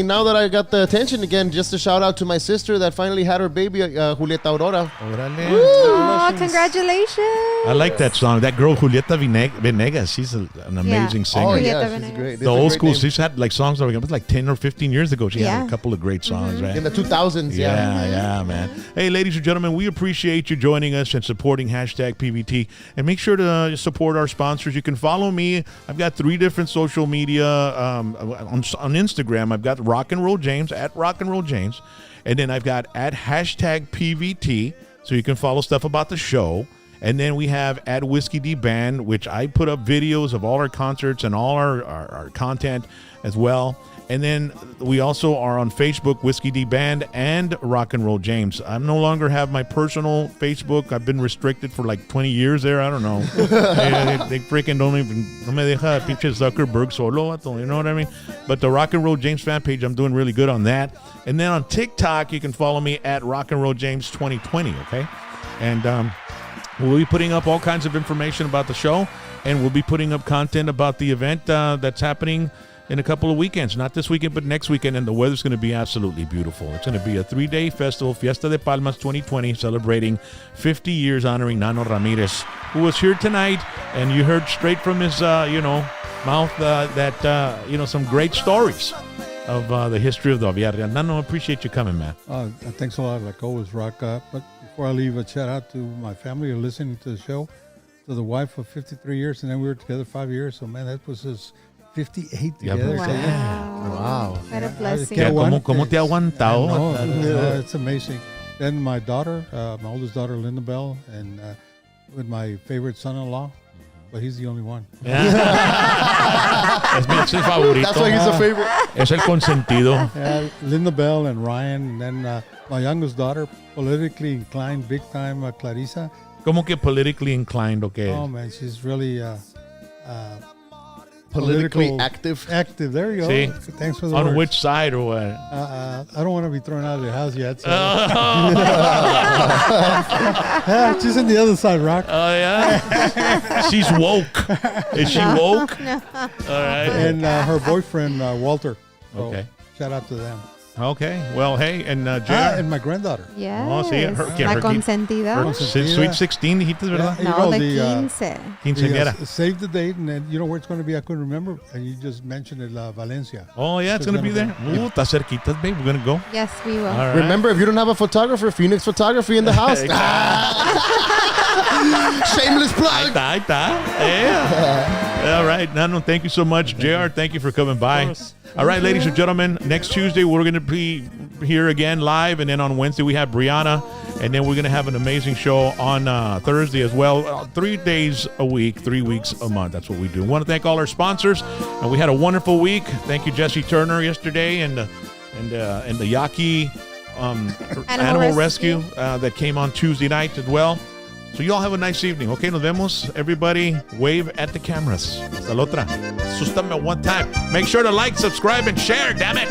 now that I got the attention again, just a shout out to my sister that finally had her baby, Julieta Aurora. Oh, congratulations. I like that song. That girl, Julieta Venegas, she's an amazing singer. Oh, Julieta yeah, she's Venegas. great. The old school, she's had like songs that were like 10 or 15 years ago. She had Yeah. a couple of great songs, right? In the 2000s, Yeah, man. Hey, ladies and gentlemen, we appreciate you joining us and supporting #PVT. And make sure to support our sponsors. You can follow me. I've got 3 different social media. On Instagram, I've got RocknRollJames, at RocknRollJames. And then I've got at #PVT. So you can follow stuff about the show. And then we have at Whiskey D Band, which I put up videos of all our concerts and all our content as well. And then we also are on Facebook, Whiskey D Band and RocknRollJames. I no longer have my personal Facebook. I've been restricted for like 20 years there. I don't know. they freaking don't even, no me deja pinche Zuckerberg solo, you know what I mean? But the RocknRollJames fan page, I'm doing really good on that. And then on TikTok, you can follow me at RocknRollJames 2020, okay? And we'll be putting up all kinds of information about the show, and we'll be putting up content about the event that's happening in a couple of weekends. Not this weekend, but next weekend, and the weather's going to be absolutely beautiful. It's going to be a 3-day festival, Fiesta de Palmas 2020, celebrating 50 years honoring Nano Ramirez, who was here tonight, and you heard straight from his, mouth that some great stories of the history of the Villarreal. Nano, I appreciate you coming, man. Thanks a lot, like always, Rock. But before I leave, a shout out to my family who are listening to the show, to the wife of 53 years, and then we were together 5 years. So, man, that was his 58 together. Wow. What a blessing. Yeah, ¿Cómo te ha aguantado? No, it's amazing. Then my daughter, my oldest daughter, Linda Bell, and with my favorite son-in-law, but he's the only one. Es el favorito. That's why he's a favorite. Es el consentido. Yeah, Linda Bell and Ryan, and then my youngest daughter, politically inclined, big time, Clarissa. ¿Cómo que politically inclined? Okay. Oh man, she's really Politically political active. Active. There you go. See? Thanks for the On words. which side or what? I don't want to be thrown out of the house yet. So. Oh, She's on the other side, Rock. yeah? She's woke. Is she woke? No. All right. And her boyfriend, Walter. So Okay. Shout out to them. Okay. Well, hey, and JR. And my granddaughter. Yes. Oh, sí, her- que La her- consentida. Her Sweet 16, dijiste, ¿verdad? Yeah. No, You know, the the, 15. Quinceañera. Save the date, and then you know where it's going to be. I couldn't remember, and you just mentioned it, Valencia. Oh, yeah, it's going to be there. Ooh, está cerquitas, babe. We're going to go. Yes, we will. All right. Remember, if you don't have a photographer, Phoenix Photography in the house. Shameless plug. Ahí está. Yeah. All right, Nano, thank you so much. JR, thank you for coming by. course. All right, ladies and gentlemen, next Tuesday we're going to be here again live, and then on Wednesday we have Brianna, and then we're going to have an amazing show on Thursday as well. 3 days a week, 3 weeks a month. That's what we do. Want to thank all our sponsors, and we had a wonderful week. Thank you, Jesse Turner, yesterday, and the Yaki Animal Rescue that came on Tuesday night as well. So you all have a nice evening. Okay, nos vemos. Everybody wave at the cameras. Hasta la otra. Asústame one time. Make sure to like, subscribe, and share, damn it.